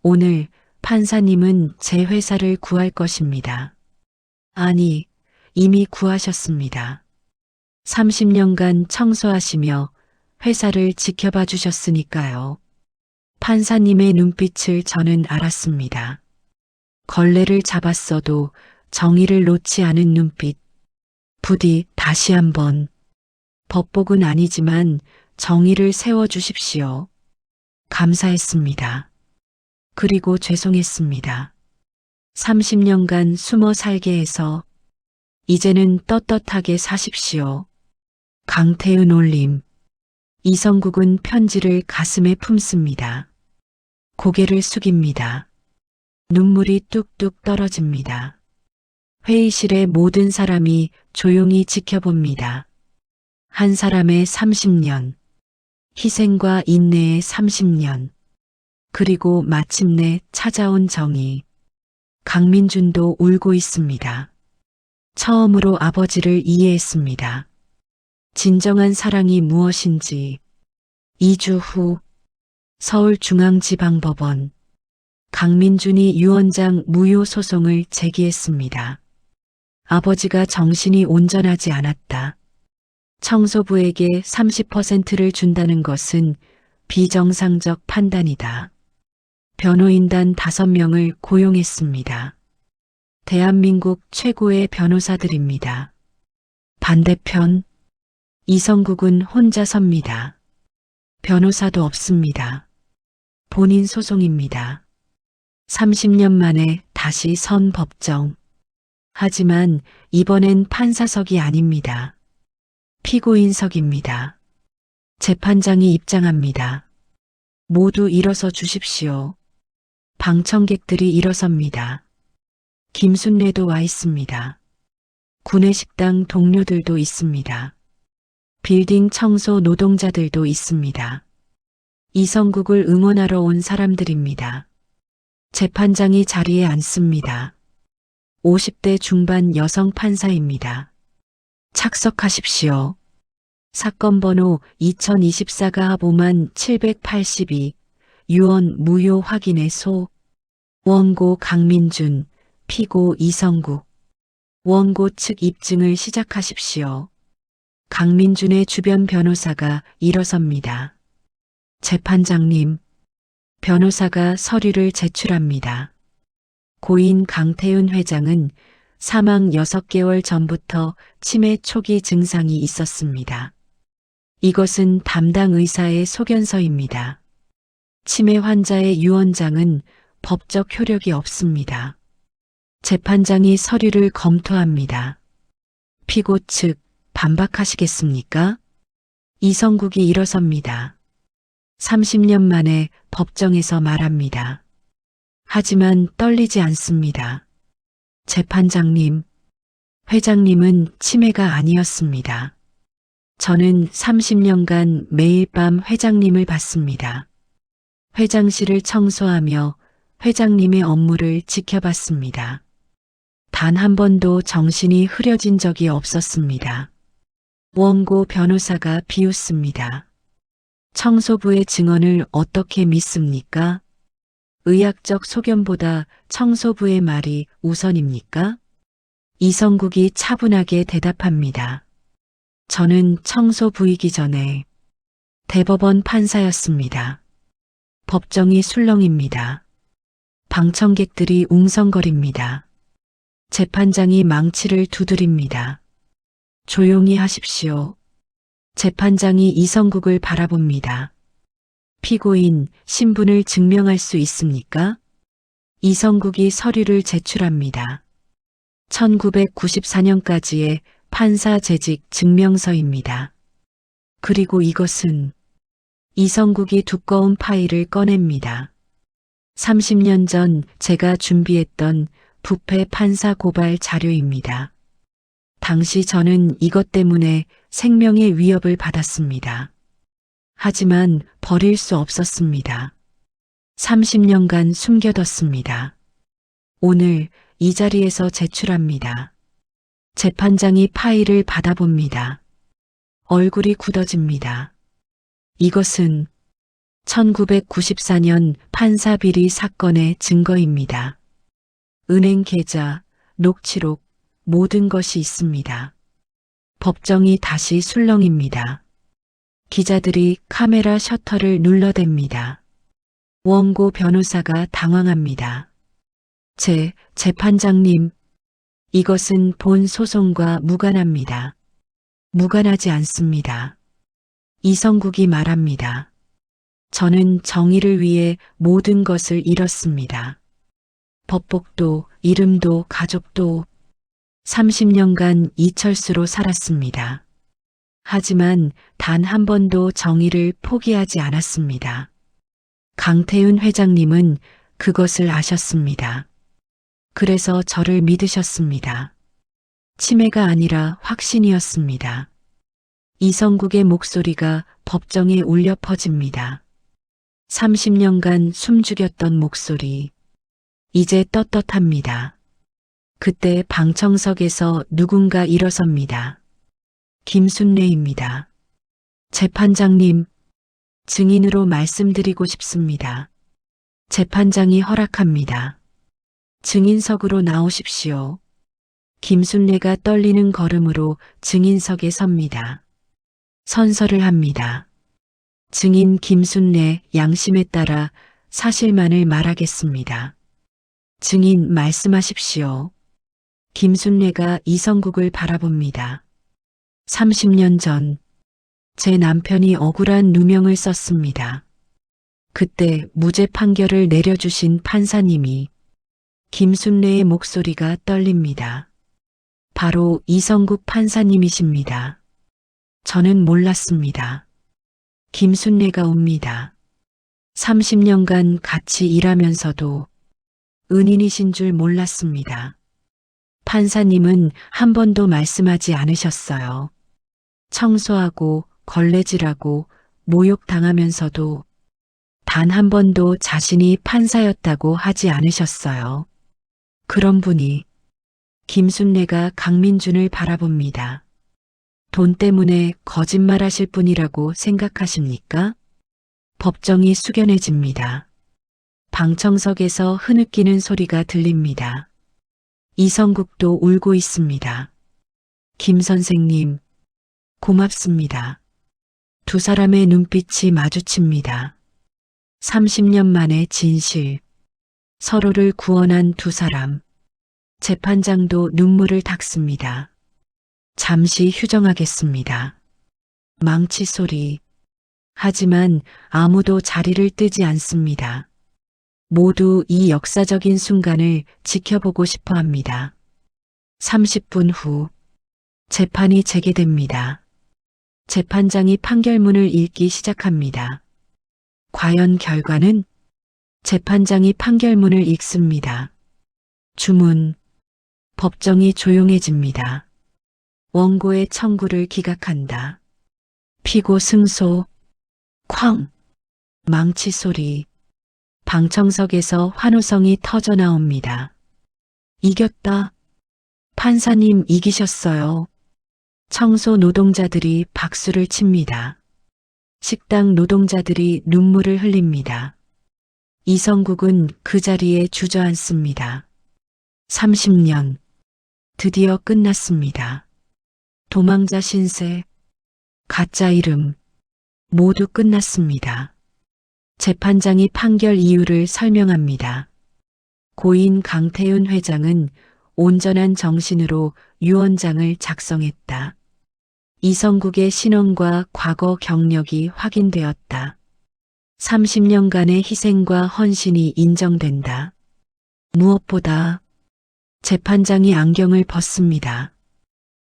오늘 판사님은 제 회사를 구할 것입니다. 아니, 이미 구하셨습니다. 30년간 청소하시며 회사를 지켜봐 주셨으니까요. 판사님의 눈빛을 저는 알았습니다. 걸레를 잡았어도 정의를 놓지 않은 눈빛. 부디 다시 한번. 법복은 아니지만 정의를 세워주십시오. 감사했습니다. 그리고 죄송했습니다. 30년간 숨어 살게 해서 이제는 떳떳하게 사십시오. 강태은 올림. 이성국은 편지를 가슴에 품습니다. 고개를 숙입니다. 눈물이 뚝뚝 떨어집니다. 회의실의 모든 사람이 조용히 지켜봅니다. 한 사람의 30년, 희생과 인내의 30년, 그리고 마침내 찾아온 정의. 강민준도 울고 있습니다. 처음으로 아버지를 이해했습니다. 진정한 사랑이 무엇인지. 2주 후 서울중앙지방법원. 강민준이 유언장 무효 소송을 제기했습니다. 아버지가 정신이 온전하지 않았다. 청소부에게 30%를 준다는 것은 비정상적 판단이다. 변호인단 5명을 고용했습니다. 대한민국 최고의 변호사들입니다. 반대편 이성국은 혼자 섭니다. 변호사도 없습니다. 본인 소송입니다. 30년 만에 다시 선 법정. 하지만 이번엔 판사석이 아닙니다. 피고인석입니다. 재판장이 입장합니다. 모두 일어서 주십시오. 방청객들이 일어섭니다. 김순례도 와 있습니다. 구내식당 동료들도 있습니다. 빌딩 청소 노동자들도 있습니다. 이성국을 응원하러 온 사람들입니다. 재판장이 자리에 앉습니다. 50대 중반 여성 판사입니다. 착석하십시오. 사건 번호 2024가 5782, 유언 무효 확인의 소. 원고 강민준, 피고 이성국. 원고 측 입증을 시작하십시오. 강민준의 주변 변호사가 일어섭니다. 재판장님, 변호사가 서류를 제출합니다. 고인 강태은 회장은 사망 6개월 전부터 치매 초기 증상이 있었습니다. 이것은 담당 의사의 소견서입니다. 치매 환자의 유언장은 법적 효력이 없습니다. 재판장이 서류를 검토합니다. 피고 측 반박하시겠습니까? 이성국이 일어섭니다. 30년 만에 법정에서 말합니다. 하지만 떨리지 않습니다. 재판장님, 회장님은 치매가 아니었습니다. 저는 30년간 매일 밤 회장님을 봤습니다. 회장실을 청소하며 회장님의 업무를 지켜봤습니다. 단 한 번도 정신이 흐려진 적이 없었습니다. 원고 변호사가 비웃습니다. 청소부의 증언을 어떻게 믿습니까? 의학적 소견보다 청소부의 말이 우선입니까? 이성국이 차분하게 대답합니다. 저는 청소부이기 전에 대법원 판사였습니다. 법정이 술렁입니다. 방청객들이 웅성거립니다. 재판장이 망치를 두드립니다. 조용히 하십시오. 재판장이 이성국을 바라봅니다. 피고인 신분을 증명할 수 있습니까? 이성국이 서류를 제출합니다. 1994년까지의 판사 재직 증명서입니다. 그리고 이것은 이성국이 두꺼운 파일을 꺼냅니다. 30년 전 제가 준비했던 부패 판사 고발 자료입니다. 당시 저는 이것 때문에 생명의 위협을 받았습니다. 하지만 버릴 수 없었습니다. 30년간 숨겨뒀습니다. 오늘 이 자리에서 제출합니다. 재판장이 파일을 받아봅니다. 얼굴이 굳어집니다. 이것은 1994년 판사 비리 사건의 증거입니다. 은행 계좌, 녹취록, 모든 것이 있습니다. 법정이 다시 술렁입니다. 기자들이 카메라 셔터를 눌러댑니다. 원고 변호사가 당황합니다. 재판장님, 이것은 본 소송과 무관합니다. 무관하지 않습니다. 이성국이 말합니다. 저는 정의를 위해 모든 것을 잃었습니다. 법복도, 이름도, 가족도 30년간 이철수로 살았습니다. 하지만 단 한 번도 정의를 포기하지 않았습니다. 강태윤 회장님은 그것을 아셨습니다. 그래서 저를 믿으셨습니다. 치매가 아니라 확신이었습니다. 이성국의 목소리가 법정에 울려 퍼집니다. 30년간 숨죽였던 목소리. 이제 떳떳합니다. 그때 방청석에서 누군가 일어섭니다. 김순례입니다. 재판장님, 증인으로 말씀드리고 싶습니다. 재판장이 허락합니다. 증인석으로 나오십시오. 김순례가 떨리는 걸음으로 증인석에 섭니다. 선서를 합니다. 증인 김순례 양심에 따라 사실만을 말하겠습니다. 증인 말씀하십시오. 김순례가 이성국을 바라봅니다. 30년 전 제 남편이 억울한 누명을 썼습니다. 그때 무죄 판결을 내려주신 판사님이 김순례의 목소리가 떨립니다. 바로 이성국 판사님이십니다. 저는 몰랐습니다. 김순례가 옵니다. 30년간 같이 일하면서도 은인이신 줄 몰랐습니다. 판사님은 한 번도 말씀하지 않으셨어요. 청소하고 걸레질하고 모욕당하면서도 단 한 번도 자신이 판사였다고 하지 않으셨어요. 그런 분이 김순례가 강민준을 바라봅니다. 돈 때문에 거짓말하실 분이라고 생각하십니까? 법정이 숙연해집니다. 방청석에서 흐느끼는 소리가 들립니다. 이성국도 울고 있습니다. 김 선생님, 고맙습니다. 두 사람의 눈빛이 마주칩니다. 30년 만의 진실, 서로를 구원한 두 사람. 재판장도 눈물을 닦습니다. 잠시 휴정하겠습니다. 망치 소리. 하지만 아무도 자리를 뜨지 않습니다. 모두 이 역사적인 순간을 지켜보고 싶어 합니다. 30분 후, 재판이 재개됩니다. 재판장이 판결문을 읽기 시작합니다. 과연 결과는? 재판장이 판결문을 읽습니다. 주문. 법정이 조용해집니다. 원고의 청구를 기각한다. 피고 승소. 쾅. 망치 소리. 방청석에서 환호성이 터져 나옵니다. 이겼다. 판사님 이기셨어요. 청소 노동자들이 박수를 칩니다. 식당 노동자들이 눈물을 흘립니다. 이성국은 그 자리에 주저앉습니다. 30년. 드디어 끝났습니다. 도망자 신세, 가짜 이름, 모두 끝났습니다. 재판장이 판결 이유를 설명합니다. 고인 강태윤 회장은 온전한 정신으로 유언장을 작성했다. 이성국의 신원과 과거 경력이 확인되었다. 30년간의 희생과 헌신이 인정된다. 무엇보다 재판장이 안경을 벗습니다.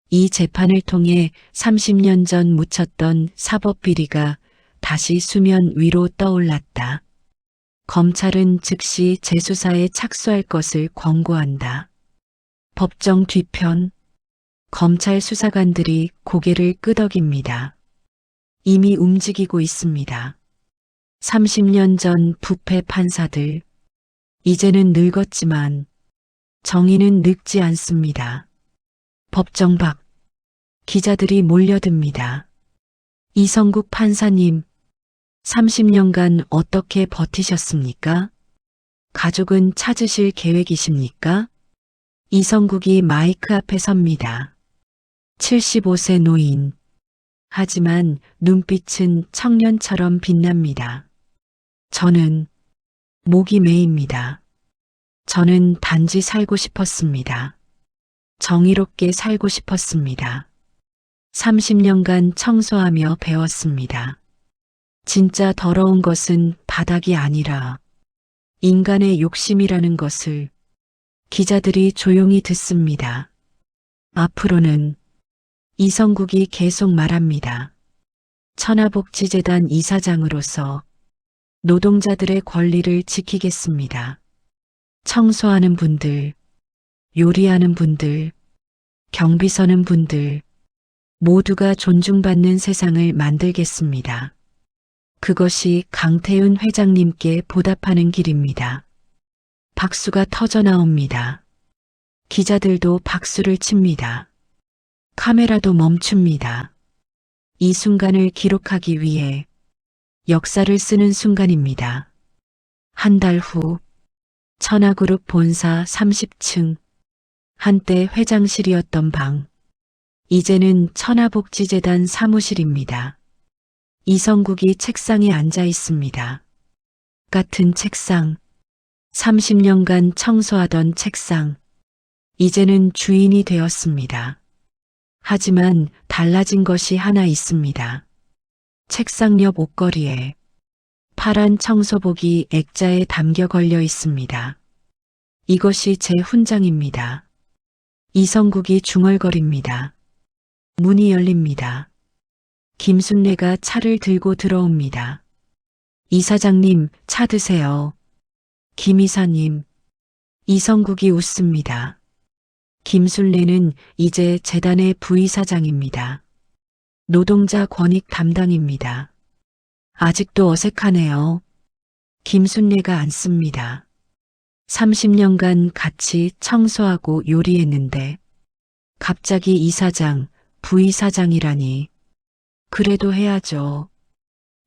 이 재판을 통해 30년 전 묻혔던 사법비리가 다시 수면 위로 떠올랐다. 검찰은 즉시 재수사에 착수할 것을 권고한다. 법정 뒤편. 검찰 수사관들이 고개를 끄덕입니다. 이미 움직이고 있습니다. 30년 전 부패 판사들. 이제는 늙었지만 정의는 늙지 않습니다. 법정 밖. 기자들이 몰려듭니다. 이성국 판사님, 30년간 어떻게 버티셨습니까? 가족은 찾으실 계획이십니까? 이성국이 마이크 앞에 섭니다. 75세 노인. 하지만 눈빛은 청년처럼 빛납니다. 저는 목이 메입니다. 저는 단지 살고 싶었습니다. 정의롭게 살고 싶었습니다. 30년간 청소하며 배웠습니다. 진짜 더러운 것은 바닥이 아니라 인간의 욕심이라는 것을. 기자들이 조용히 듣습니다. 앞으로는 이성국이 계속 말합니다. 천하복지재단 이사장으로서 노동자들의 권리를 지키겠습니다. 청소하는 분들, 요리하는 분들, 경비 서는 분들, 모두가 존중받는 세상을 만들겠습니다. 그것이 강태훈 회장님께 보답하는 길입니다. 박수가 터져 나옵니다. 기자들도 박수를 칩니다. 카메라도 멈춥니다. 이 순간을 기록하기 위해 역사를 쓰는 순간입니다. 한 달 후, 천하그룹 본사 30층, 한때 회장실이었던 방, 이제는 천하복지재단 사무실입니다. 이성국이 책상에 앉아 있습니다. 같은 책상, 30년간 청소하던 책상, 이제는 주인이 되었습니다. 하지만 달라진 것이 하나 있습니다. 책상 옆 옷걸이에 파란 청소복이 액자에 담겨 걸려 있습니다. 이것이 제 훈장입니다. 이성국이 중얼거립니다. 문이 열립니다. 김순례가 차를 들고 들어옵니다. 이사장님, 차 드세요. 김 이사님. 이성국이 웃습니다. 김순례는 이제 재단의 부이사장입니다. 노동자 권익 담당입니다. 아직도 어색하네요. 김순례가 앉습니다. 30년간 같이 청소하고 요리했는데 갑자기 이사장, 부이사장이라니. 그래도 해야죠.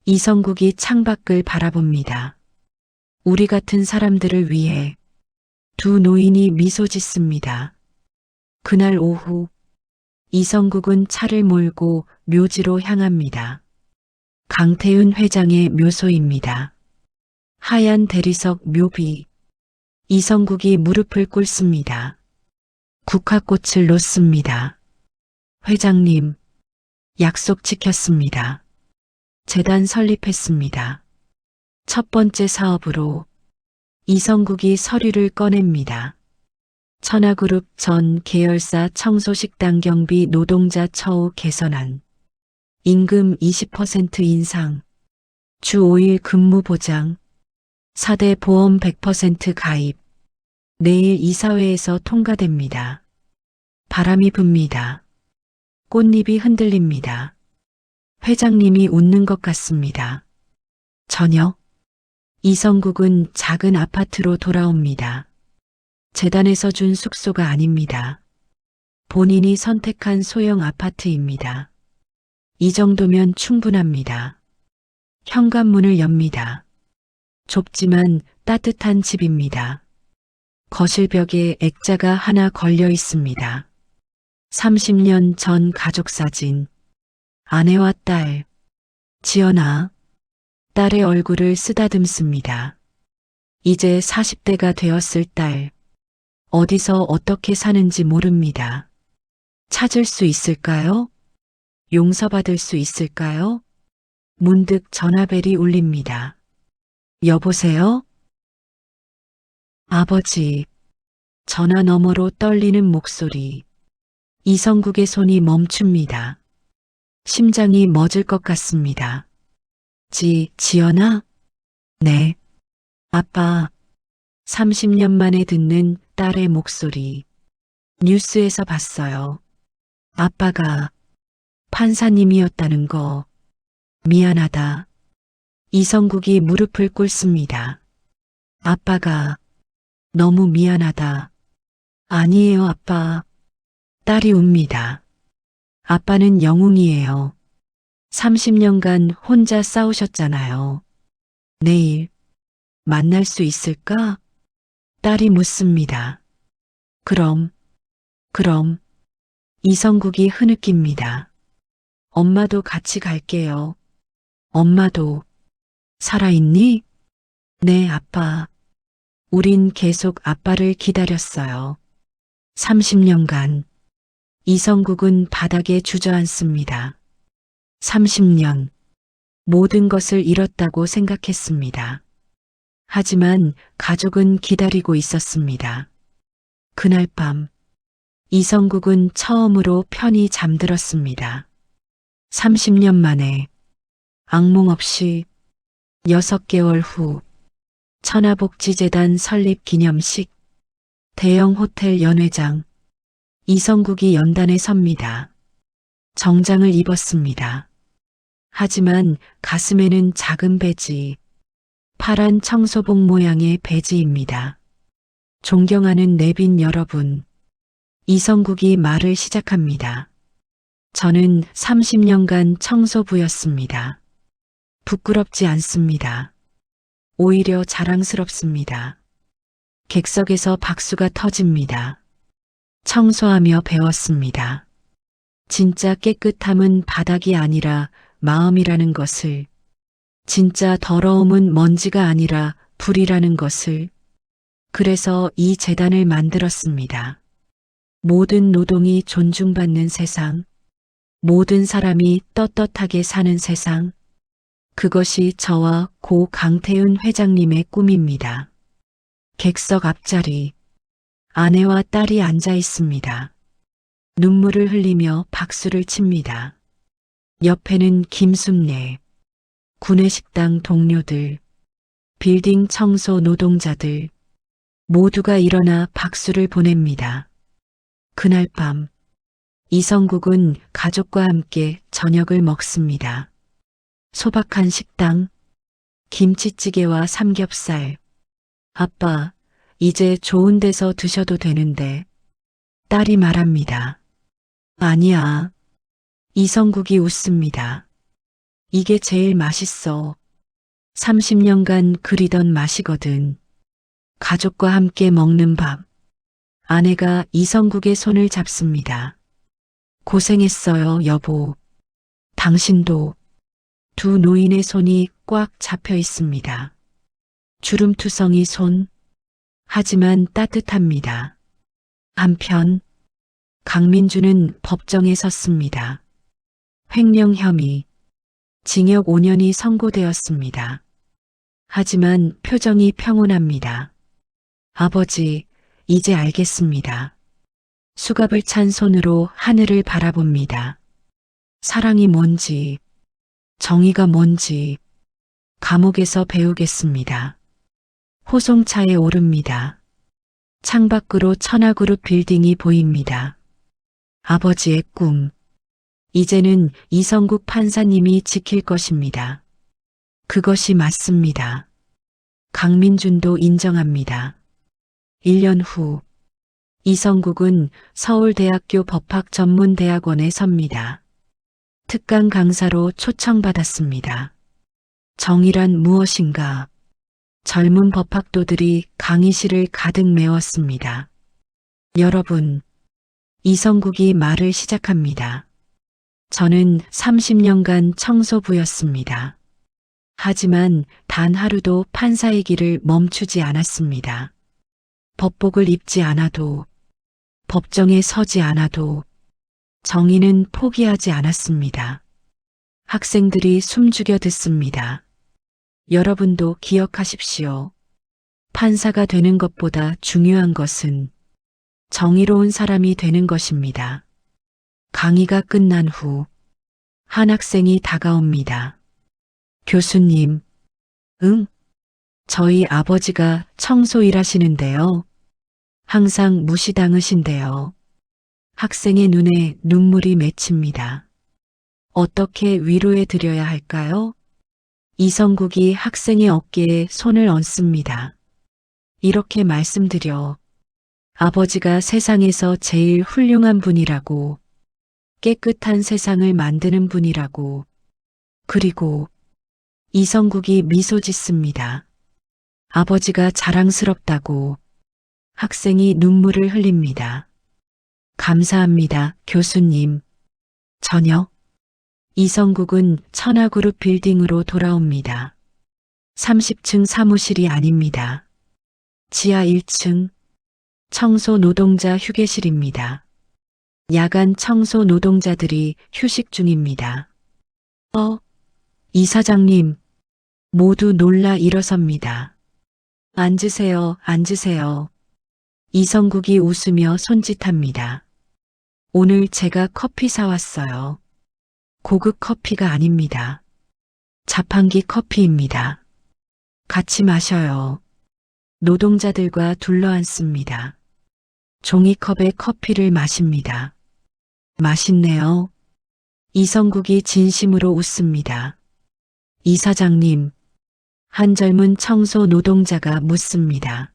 이성국이 창밖을 바라봅니다. 우리 같은 사람들을 위해. 두 노인이 미소 짓습니다. 그날 오후 이성국은 차를 몰고 묘지로 향합니다. 강태훈 회장의 묘소입니다. 하얀 대리석 묘비. 이성국이 무릎을 꿇습니다. 국화꽃을 놓습니다. 회장님, 약속 지켰습니다. 재단 설립했습니다. 첫 번째 사업으로 이성국이 서류를 꺼냅니다. 천하그룹 전 계열사 청소식당 경비 노동자 처우 개선안, 임금 20% 인상, 주 5일 근무 보장, 4대 보험 100% 가입, 내일 이사회에서 통과됩니다. 바람이 붑니다. 꽃잎이 흔들립니다. 회장님이 웃는 것 같습니다. 저녁, 이성국은 작은 아파트로 돌아옵니다. 재단에서 준 숙소가 아닙니다. 본인이 선택한 소형 아파트입니다. 이 정도면 충분합니다. 현관문을 엽니다. 좁지만 따뜻한 집입니다. 거실벽에 액자가 하나 걸려 있습니다. 30년 전 가족 사진. 아내와 딸. 지연아. 딸의 얼굴을 쓰다듬습니다. 이제 40대가 되었을 딸. 어디서 어떻게 사는지 모릅니다. 찾을 수 있을까요? 용서받을 수 있을까요? 문득 전화벨이 울립니다. 여보세요? 아버지. 전화 너머로 떨리는 목소리. 이성국의 손이 멈춥니다. 심장이 멎을 것 같습니다. 지연아? 네. 아빠. 30년 만에 듣는 딸의 목소리. 뉴스에서 봤어요. 아빠가 판사님이었다는 거. 미안하다. 이성국이 무릎을 꿇습니다. 아빠가 너무 미안하다. 아니에요, 아빠. 딸이 웁니다. 아빠는 영웅이에요. 30년간 혼자 싸우셨잖아요. 내일 만날 수 있을까? 딸이 묻습니다. 그럼 이성국이 흐느낍니다. 엄마도 같이 갈게요. 엄마도 살아있니? 네, 아빠. 우린 계속 아빠를 기다렸어요. 30년간 이성국은 바닥에 주저앉습니다. 30년 모든 것을 잃었다고 생각했습니다. 하지만 가족은 기다리고 있었습니다. 그날 밤 이성국은 처음으로 편히 잠들었습니다. 30년 만에 악몽 없이 6개월 후 천하복지재단 설립 기념식 대형 호텔 연회장 이성국이 연단에 섭니다. 정장을 입었습니다. 하지만 가슴에는 작은 배지, 파란 청소복 모양의 배지입니다. 존경하는 내빈 여러분, 이성국이 말을 시작합니다. 저는 30년간 청소부였습니다. 부끄럽지 않습니다. 오히려 자랑스럽습니다. 객석에서 박수가 터집니다. 청소하며 배웠습니다. 진짜 깨끗함은 바닥이 아니라 마음이라는 것을, 진짜 더러움은 먼지가 아니라 불이라는 것을, 그래서 이 재단을 만들었습니다. 모든 노동이 존중받는 세상, 모든 사람이 떳떳하게 사는 세상, 그것이 저와 고 강태윤 회장님의 꿈입니다. 객석 앞자리, 아내와 딸이 앉아 있습니다. 눈물을 흘리며 박수를 칩니다. 옆에는 김순례, 구내식당 동료들, 빌딩 청소 노동자들, 모두가 일어나 박수를 보냅니다. 그날 밤, 이성국은 가족과 함께 저녁을 먹습니다. 소박한 식당, 김치찌개와 삼겹살. 아빠, 이제 좋은 데서 드셔도 되는데. 딸이 말합니다. 아니야. 이성국이 웃습니다. 이게 제일 맛있어. 30년간 그리던 맛이거든. 가족과 함께 먹는 밥. 아내가 이성국의 손을 잡습니다. 고생했어요, 여보. 당신도. 두 노인의 손이 꽉 잡혀 있습니다. 주름투성이 손. 하지만 따뜻합니다. 한편 강민주는 법정에 섰습니다. 횡령 혐의, 징역 5년이 선고되었습니다. 하지만 표정이 평온합니다. 아버지, 이제 알겠습니다. 수갑을 찬 손으로 하늘을 바라봅니다. 사랑이 뭔지, 정의가 뭔지 감옥에서 배우겠습니다. 호송차에 오릅니다. 창밖으로 천하그룹 빌딩이 보입니다. 아버지의 꿈. 이제는 이성국 판사님이 지킬 것입니다. 그것이 맞습니다. 강민준도 인정합니다. 1년 후 이성국은 서울대학교 법학전문대학원에 섭니다. 특강 강사로 초청받았습니다. 정의란 무엇인가? 젊은 법학도들이 강의실을 가득 메웠습니다. 여러분, 이성국이 말을 시작합니다. 저는 30년간 청소부였습니다. 하지만 단 하루도 판사의 길을 멈추지 않았습니다. 법복을 입지 않아도, 법정에 서지 않아도 정의는 포기하지 않았습니다. 학생들이 숨죽여 듣습니다. 여러분도 기억하십시오. 판사가 되는 것보다 중요한 것은 정의로운 사람이 되는 것입니다. 강의가 끝난 후 한 학생이 다가옵니다. 교수님, 응? 저희 아버지가 청소 일하시는데요. 항상 무시당하신대요. 학생의 눈에 눈물이 맺힙니다. 어떻게 위로해 드려야 할까요? 이성국이 학생의 어깨에 손을 얹습니다. 이렇게 말씀드려. 아버지가 세상에서 제일 훌륭한 분이라고, 깨끗한 세상을 만드는 분이라고. 그리고 이성국이 미소 짓습니다. 아버지가 자랑스럽다고. 학생이 눈물을 흘립니다. 감사합니다, 교수님. 저녁. 이성국은 천하그룹 빌딩으로 돌아옵니다. 30층 사무실이 아닙니다. 지하 1층. 청소 노동자 휴게실입니다. 야간 청소 노동자들이 휴식 중입니다. 이사장님. 모두 놀라 일어섭니다. 앉으세요, 앉으세요. 이성국이 웃으며 손짓합니다. 오늘 제가 커피 사왔어요. 고급 커피가 아닙니다. 자판기 커피입니다. 같이 마셔요. 노동자들과 둘러앉습니다. 종이컵에 커피를 마십니다. 맛있네요. 이성국이 진심으로 웃습니다. 이사장님. 한 젊은 청소 노동자가 묻습니다.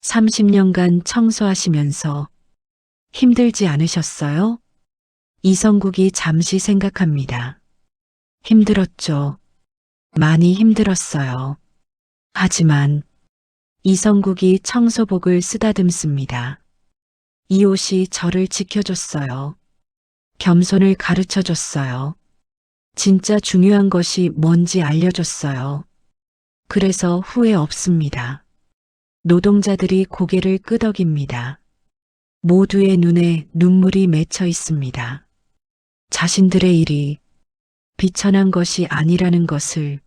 30년간 청소하시면서 힘들지 않으셨어요? 이성국이 잠시 생각합니다. 힘들었죠. 많이 힘들었어요. 하지만 이성국이 청소복을 쓰다듬습니다. 이 옷이 저를 지켜줬어요. 겸손을 가르쳐줬어요. 진짜 중요한 것이 뭔지 알려줬어요. 그래서 후회 없습니다. 노동자들이 고개를 끄덕입니다. 모두의 눈에 눈물이 맺혀 있습니다. 자신들의 일이 비천한 것이 아니라는 것을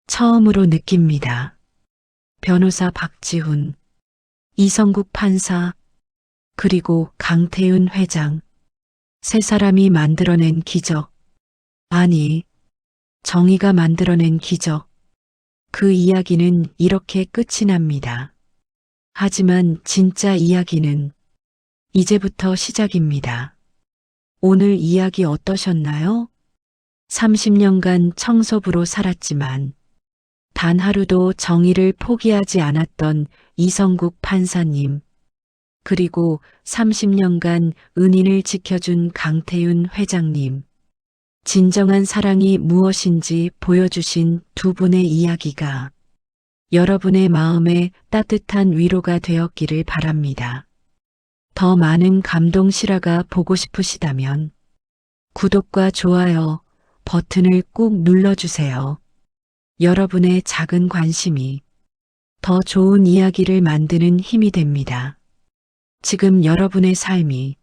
처음으로 느낍니다. 변호사 박지훈, 이성국 판사, 그리고 강태윤 회장. 세 사람이 만들어낸 기적. 아니, 정의가 만들어낸 기적. 그 이야기는 이렇게 끝이 납니다. 하지만 진짜 이야기는 이제부터 시작입니다. 오늘 이야기 어떠셨나요? 30년간 청소부로 살았지만 단 하루도 정의를 포기하지 않았던 이성국 판사님, 그리고 30년간 은인을 지켜준 강태윤 회장님, 진정한 사랑이 무엇인지 보여주신 두 분의 이야기가 여러분의 마음에 따뜻한 위로가 되었기를 바랍니다. 더 많은 감동 실화가 보고 싶으시다면 구독과 좋아요 버튼을 꾹 눌러주세요. 여러분의 작은 관심이 더 좋은 이야기를 만드는 힘이 됩니다. 지금 여러분의 삶이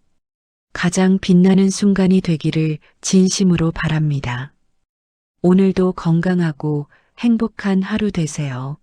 가장 빛나는 순간이 되기를 진심으로 바랍니다. 오늘도 건강하고 행복한 하루 되세요.